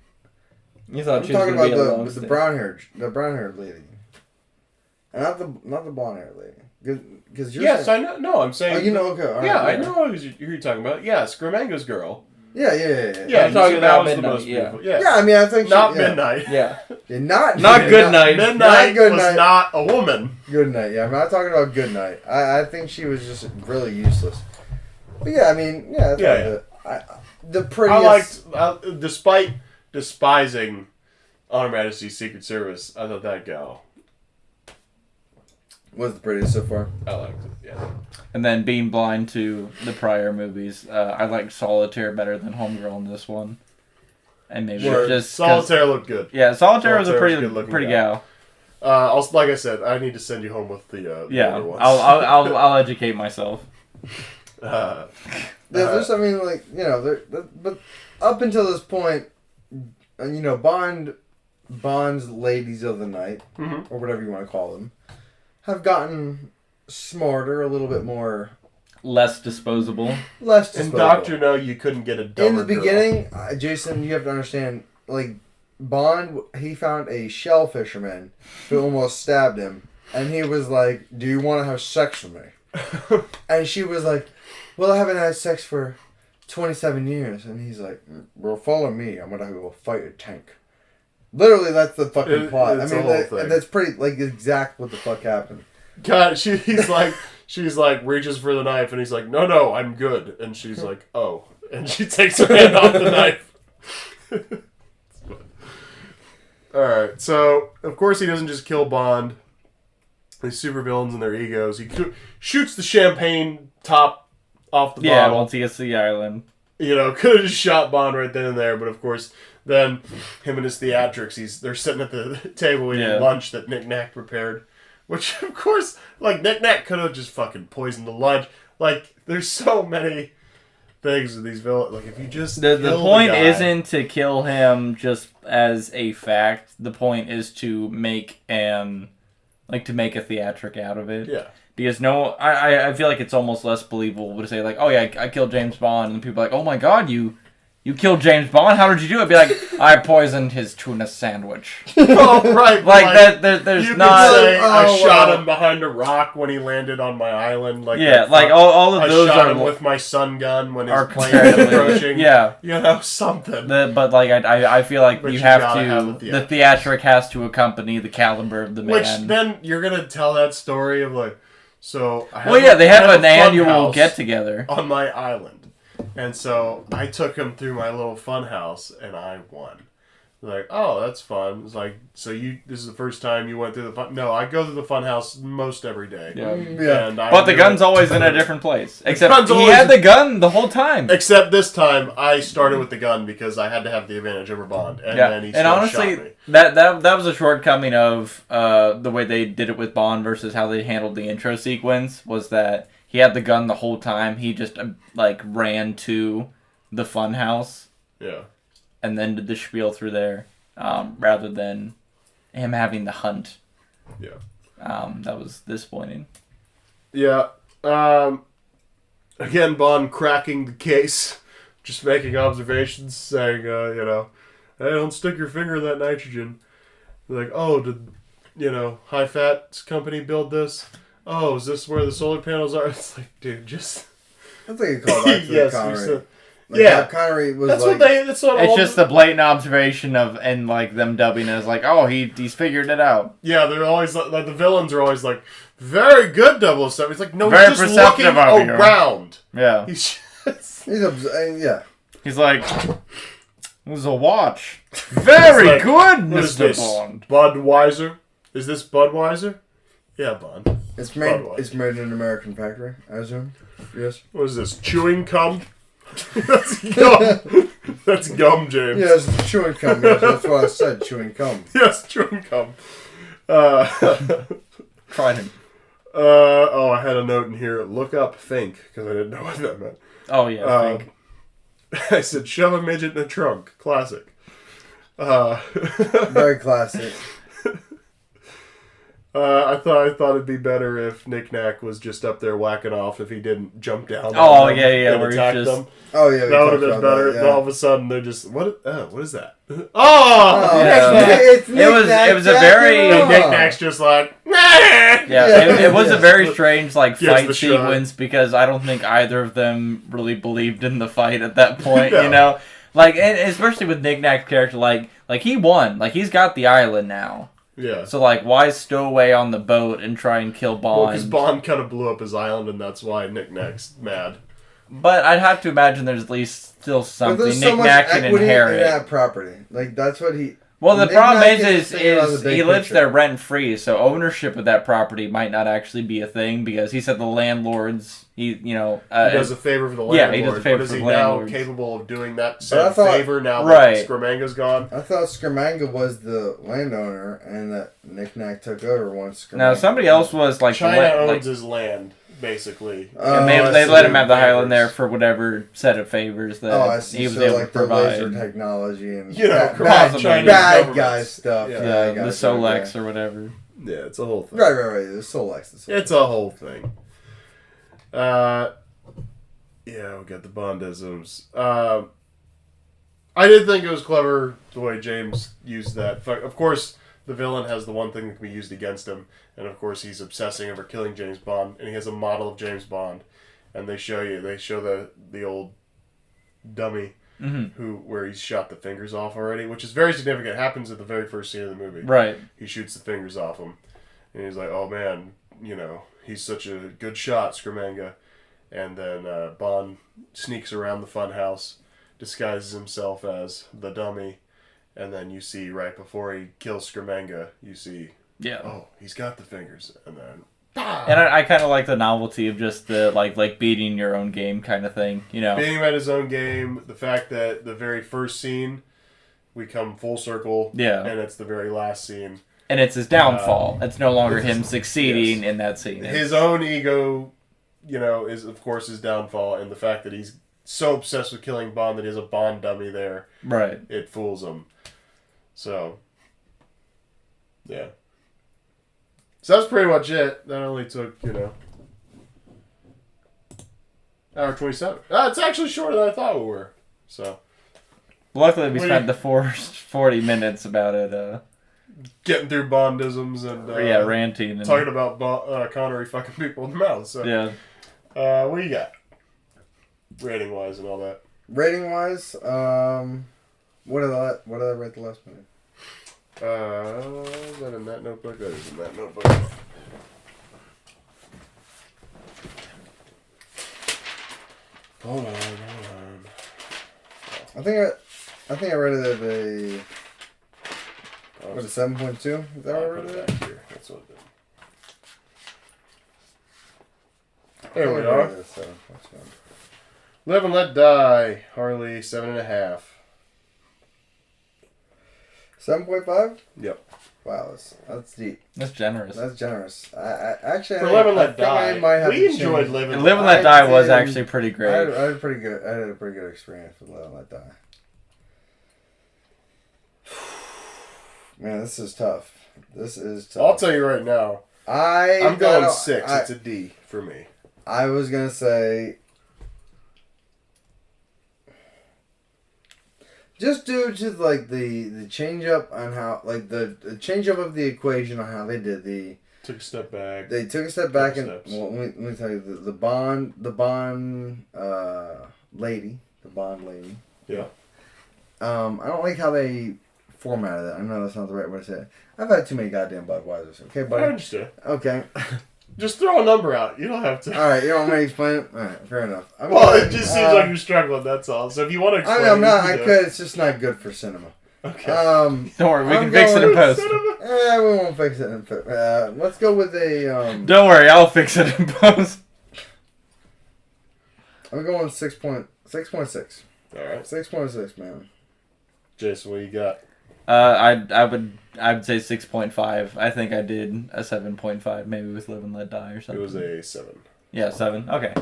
You thought I'm she was talking going to be about alone. the brown haired lady, and not the blonde haired lady. Because you're Yes, saying, I know. No, I'm saying. Oh, you know, okay. All right, Yeah, I yeah. know who you're talking about. Yeah, Scremenga's girl. Yeah. Yeah, I'm talking that about was the Midnight, most beautiful. Yeah. Yeah, I mean, I think Not she, yeah. Midnight. Yeah. Yeah, not Good Night. Midnight Not Good was Night. not a woman. Good Night. Yeah, I'm not talking about Good Night. I think she was just really useless. But yeah, I mean, yeah, that's Yeah, the I prettiest. liked, despite despising On Her Majesty's Secret Service, I thought that gal, Was the prettiest so far. I liked it. Yeah. And then being blind to the prior movies, I liked Solitaire better than Homegirl in this one. And maybe Word. just 'cause- Solitaire looked good. Yeah, Solitaire was a Solitaire was a good-looking pretty gal. gal. Also, like I said, I need to send you home with the Yeah, other ones. I'll educate myself. There's, I mean, like, you know, but up until this point, you know, Bond's ladies of the night, Mhm. or whatever you want to call them, have gotten smarter, a little bit more, Less disposable. less In disposable. Doctor No, you couldn't get a dumber In the girl. beginning, Jason, you have to understand, like, Bond, he found a shell fisherman who almost stabbed him, and he was like, "Do you want to have sex with me?" And she was like, "Well, I haven't had sex for 27 years." And he's like, "Well, follow me. I'm gonna go fight a tank." Literally, that's the fucking plot. I it's a mean, whole thing. that's pretty, like, exact what the fuck happened. God, she's like reaches for the knife, and he's like, no, I'm good. And she's like, oh. And she takes her hand off the knife. Alright, so, of course he doesn't just kill Bond. These supervillains and their egos. He shoots the champagne top off the Yeah, bottle. once he gets to the island. You know, could have just shot Bond right then and there, but of course, then him and his theatrics, they're sitting at the table eating lunch that Nick Nack prepared. Which, of course, like, Nick Nack could have just fucking poisoned the lunch. Like, there's so many things with these villains. Like, if you just The kill point guy, isn't to kill him just as a fact. The point is to make a theatric out of it. Yeah. Because I feel like it's almost less believable to say like, oh yeah, I killed James Bond, and people are like, oh my god, you killed James Bond? How did you do it? Be like, I poisoned his tuna sandwich. Oh, right. Like that. There's you not. could say, I Oh, shot wow. him behind a rock when he landed on my island. Like Yeah, that like fuck. all of I those shot are him with my sun gun when his are plane was approaching. Yeah. You know, something. But like I feel like But you you have gotta to have a the theatric has to accompany the caliber of the man. Which then you're gonna tell that story of like, so. I Well, yeah, they have I an a fun annual house get together. on my island, and so I took him through my little fun house, and I won. Like, oh, that's fun. It's like, so this is the first time you went through the fun. No, I go through the fun house most every day. Yeah. Yeah. And I But the do gun's it. always in a different place. Except gun's he always- had the gun the whole time. Except this time, I started with the gun because I had to have the advantage over Bond, and then he still and honestly, shot me. that was a shortcoming of the way they did it with Bond versus how they handled the intro sequence. Was that he had the gun the whole time? He just like ran to the funhouse Yeah. and then did the spiel through there, rather than him having the hunt. Yeah. That was disappointing. Yeah. Again, Bond cracking the case, just making observations, saying, hey, don't stick your finger in that nitrogen. They're like, oh, did, High Fat's company build this? Oh, is this where the solar panels are? It's like, dude, just... That's like a callback to Yes, Connery. yeah. Was That's like... that's what It's all just the blatant observation of, and like them dubbing it as like, oh, he's figured it out. Yeah, they're always like the villains are always like, very good 007. It's like, no, Very he's just perceptive looking of you. around. Yeah. He's yeah. He's like, it was a watch. Very like, good, what is Mr. this? Bond. Budweiser? Is this Budweiser? Yeah, Bond. It's made Budweiser. It's made in an American factory, I assume. Yes. What is this? Chewing gum? That's gum. That's gum, James. Yes, it's chewing gum. Yes, that's what I said, chewing gum. Yes, chewing gum. Trident. I had a note in here. Look up think, because I didn't know what that meant. Oh, yeah, think. I said, shove a midget in a trunk. Classic. Very classic. I thought it'd be better if Nick Nack was just up there whacking off if he didn't jump down. Oh, on them yeah, and where he's attack just... them. Oh, yeah. That would have been better. That, And yeah. all of a sudden they're just what is that? Oh, yeah. it's It was a very- And Nick Nack's just like Yeah, it was a very strange Gives fight the shot. sequence because I don't think either of them really believed in the fight at that point, No. and especially with Nick Nack's character, like he won, like he's got the island now. Yeah. So why stow away on the boat and try and kill Bond? Because Bond kind of blew up his island, and that's why Nick Nack's mad. But I'd have to imagine there's at least still But something there's Nick so much Nack can equity inherit. in that property. Like, that's what he... Well, the Nick problem Nack is thinking on the big he lives picture. there rent free, so ownership of that property might not actually be a thing because he said the landlords. He does a favor for the landlord. yeah, he does a favor but is for he the now landlords. capable of doing that I same thought- favor now Right. that Scaramanga gone? I thought Scaramanga was the landowner and that Nick Nack took over once Scaramanga... Now somebody else was China owns like his land, basically. and I they see. let him have the Favors. island there for whatever set of favors that Oh, I see. he was So, able like, to the laser provide. technology and Corrupt Possibly. Chinese bad governments. guy stuff. Yeah. The guys, Solex okay. or whatever. Yeah, it's a whole thing. Right. The Solex. It's a whole thing. Yeah, we got the Bondisms. I did think it was clever the way James used that. Of course, the villain has the one thing that can be used against him, and of course he's obsessing over killing James Bond, and he has a model of James Bond, and they show the old dummy where he's shot the fingers off already, which is very significant. It happens at the very first scene of the movie. Right. He shoots the fingers off him, and he's like, "Oh man, he's such a good shot, Scaramanga." And then Bond sneaks around the funhouse, disguises himself as the dummy, and then you see right before he kills Scaramanga, you see, Yeah. oh, he's got the fingers, and then. And I kind of like the novelty of just the like beating your own game kind of thing, Beating him at his own game, the fact that the very first scene, we come full circle, Yeah. and it's the very last scene. And it's his downfall. It's no longer it's him his- succeeding yes. in that scene. His own ego, is of course his downfall, and the fact that he's so obsessed with killing Bond that he has a Bond dummy there, Right. it fools him. So, yeah. So that's pretty much it. That only took, hour 27. It's actually shorter than I thought we were. So, Luckily, we What do spent you- the first 40 minutes about it. getting through Bondisms and Ranting. And, talking about Connery fucking people in the mouth. So, yeah. what do you got? Rating wise and all that. Rating wise, what did I rate the last movie? Is that in that notebook? That is in that notebook. Hold on. I think I rated it a 7.2. Is that what I I'll put rated it it? back here. That's what it did. There we are. Live and Let Die. Harley, 7.5. 7.5? Yep. Wow, that's deep. That's generous. That's generous. I actually For Live and Let think I Die, might have we to enjoyed change- Live and Live and Let I Die was did- actually pretty I great. had a pretty good experience with Live and Let Die. Man, this is tough. This is I'll tough. tell you right now. I'm going 6. It's a D for me. I was gonna say, just due to like the change up on how like the change up of the equation on how they did Took a step back. they took a step back and steps. well, let me tell you the Bond lady. Yeah. I don't like how they formatted it. I know that's not the right way to say it. I've had too many goddamn Budweisers. Okay, I buddy. understand. Okay. Just throw a number out. You don't have to. All right. You don't want me to explain it? All right. Fair enough. Well, it just seems like you're struggling. That's all. So if you want to explain, I'm not. you I can could. It's just not good for cinema. Okay. Don't worry, we I'm can fix it in going- post. We won't fix it. Let's go with a. Don't worry, I'll fix it in post. I'm going 6.6. All right. 6.6, man. Jason, what you got? I would say 6.5. I think I did a 7.5, maybe with Live and Let Die or It something. was a 7. Yeah, 7. Okay.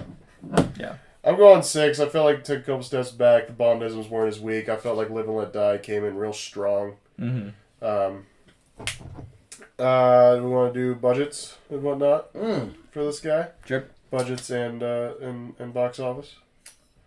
Yeah. I'm going 6. I felt like it took a couple steps back. The Bondisms weren't as weak. I felt like Live and Let Die came in real strong. Mm-hmm. We want to do budgets and whatnot for this guy. Sure. Budgets and box office.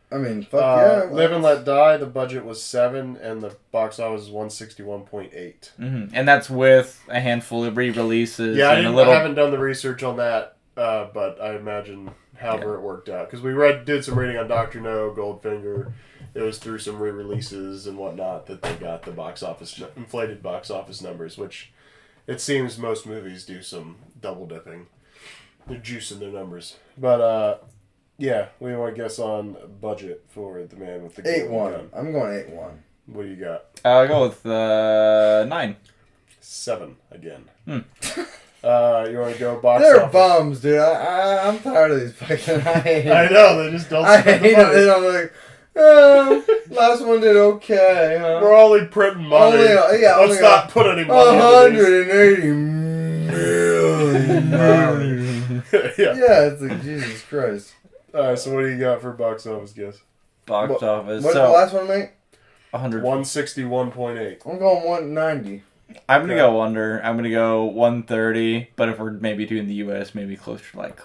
I mean, fuck yeah. Live and Let Die. The budget was 7, and the box office was 161.8. Mm-hmm. And that's with a handful of re-releases. Yeah, and I haven't done the research on that, but I imagine however it worked out, because we did some reading on Dr. No, Goldfinger. It was through some re-releases and whatnot that they got the inflated box office numbers, which it seems most movies do some double dipping. They're juicing their numbers, but yeah, we want to guess on budget for the man with the 8-1. gun. I'm going 8-1. What do you got? I'll go with 9. 7 again. Hmm. You want to go box They're office? bums, dude. I'm tired of these fucking. I know, they just don't I spend hate the money. it. And I'm like, last one did okay, huh? We're only printing money. Let's not put any money into 180 million. these. Yeah. Yeah, it's like Jesus Christ. Alright, so what do you got for box office guess? Box office. What did So, the last one make? 100. 161.8. I'm going 190. I'm going to go under. I'm going to go 130, but if we're maybe doing the U.S., maybe closer to like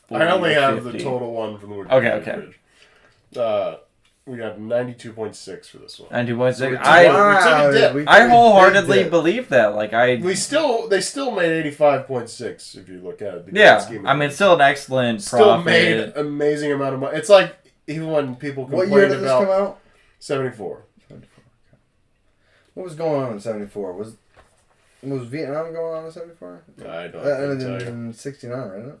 40 I only or have 50. the total one from the Okay. Bridge. We got 92.6 for this one. 92.6. I I wholeheartedly believe that. Like they still made 85.6 if you look at it. Yeah, I mean, it's still an excellent still profit. made an amazing amount of money. It's like even when people What complain year did this about come out? 74. 74. What was going on in 74? Was Vietnam going on in 74? I don't And tell you. in 69, right?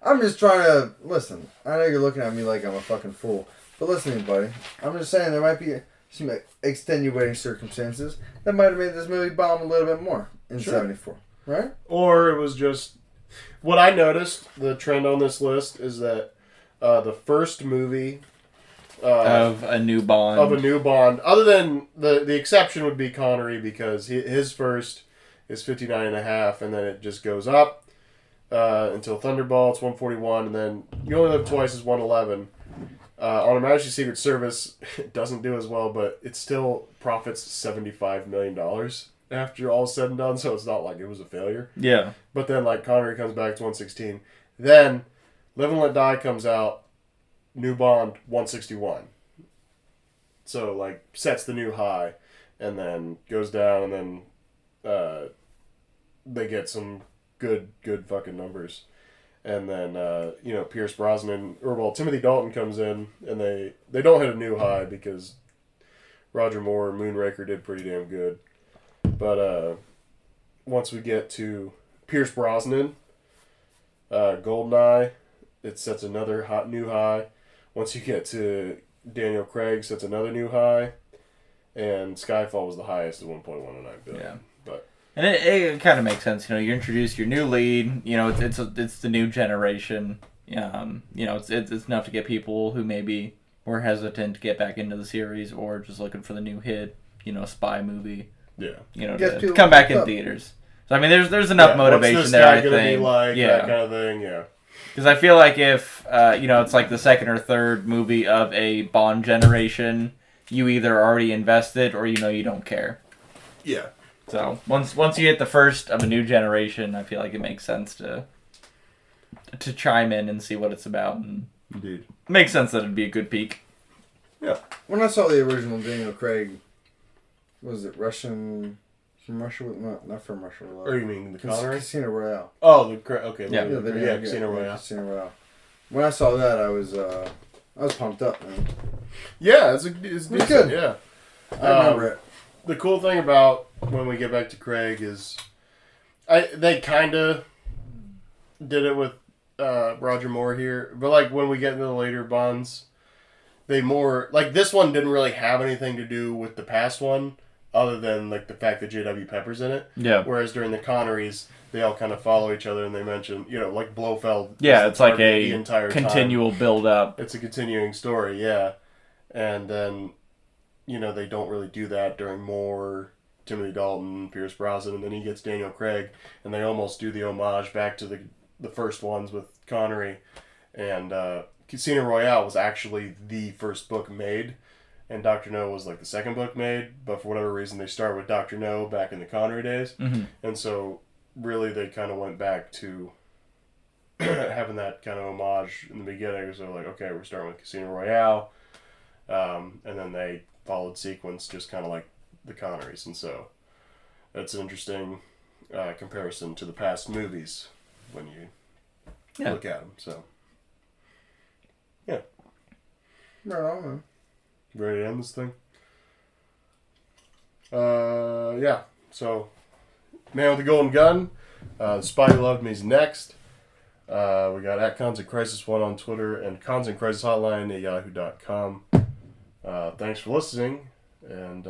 I'm just trying to listen. I know you're looking at me like I'm a fucking fool, but listen to me, buddy. I'm just saying there might be some extenuating circumstances that might have made this movie bomb a little bit more in 74, right? Or it was just what I noticed. The trend on this list is that the first movie of a new Bond. other than the exception would be Connery, because his first is 59.5, and then it just goes up until Thunderball, it's 141, and then You Only Live Twice is 111. On Her Majesty's Secret Service, it doesn't do as well, but it still profits $75 million after all said and done, so it's not like it was a failure. Yeah. But then, like, Connery comes back to 116. Then, Live and Let Die comes out, new Bond, 161. So, like, sets the new high, and then goes down, and then they get some good fucking numbers. And then, Pierce Brosnan, Timothy Dalton comes in, and they don't hit a new high because Roger Moore and Moonraker did pretty damn good. But once we get to Pierce Brosnan, Goldeneye, it sets another new high. Once you get to Daniel Craig, sets another new high. And Skyfall was the highest at 1.19 billion. Yeah. But And it kind of makes sense. You introduce your new lead. It's the new generation. It's enough to get people who maybe were hesitant to get back into the series or just looking for the new hit, spy movie. yeah. To come back in theaters. So I mean, there's enough motivation what's this there. guy I gonna think. be like, yeah. that kind of thing. Yeah. Because I feel like if it's like the second or third movie of a Bond generation, you either already invested or you don't care. Yeah. So once you hit the first of a new generation, I feel like it makes sense to chime in and see what it's about. And Indeed. it makes sense that it'd be a good peek. Yeah. When I saw the original Daniel Craig, what was it Russian? From Russia with not from Russia with Love. Or you mean the Connery? Casino Royale. Oh, okay. Yeah. Casino Royale. Casino Royale. When I saw that, I was pumped up, man. Yeah, it's decent. good. Yeah. I remember it. The cool thing about when we get back to Craig is, they kind of did it with Roger Moore here, but like when we get into the later Bonds, they more like this one didn't really have anything to do with the past one, other than like the fact that J.W. Pepper's in it. Yeah. Whereas during the Connerys, they all kind of follow each other, and they mention, like Blofeld. Yeah, it's like the a entire continual build up. It's a continuing story, yeah, and then. They don't really do that during Moore, Timothy Dalton, Pierce Brosnan, and then he gets Daniel Craig, and they almost do the homage back to the first ones with Connery. And Casino Royale was actually the first book made, and Dr. No was like the second book made, but for whatever reason they start with Dr. No back in the Connery days. Mm-hmm. And so really they kind of went back to having that kind of homage in the beginning. So like, okay, we're starting with Casino Royale, and then they followed sequence just kind of like the Connerys, and so that's an interesting comparison to the past movies when you look at them. So yeah, Right on, man. ready to end this thing? Yeah. So Man with the Golden Gun, Spy Who Loved Me is next. We got at Constant Crisis 1 on Twitter and Constant Crisis Hotline at yahoo.com. Thanks for listening, and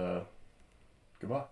goodbye.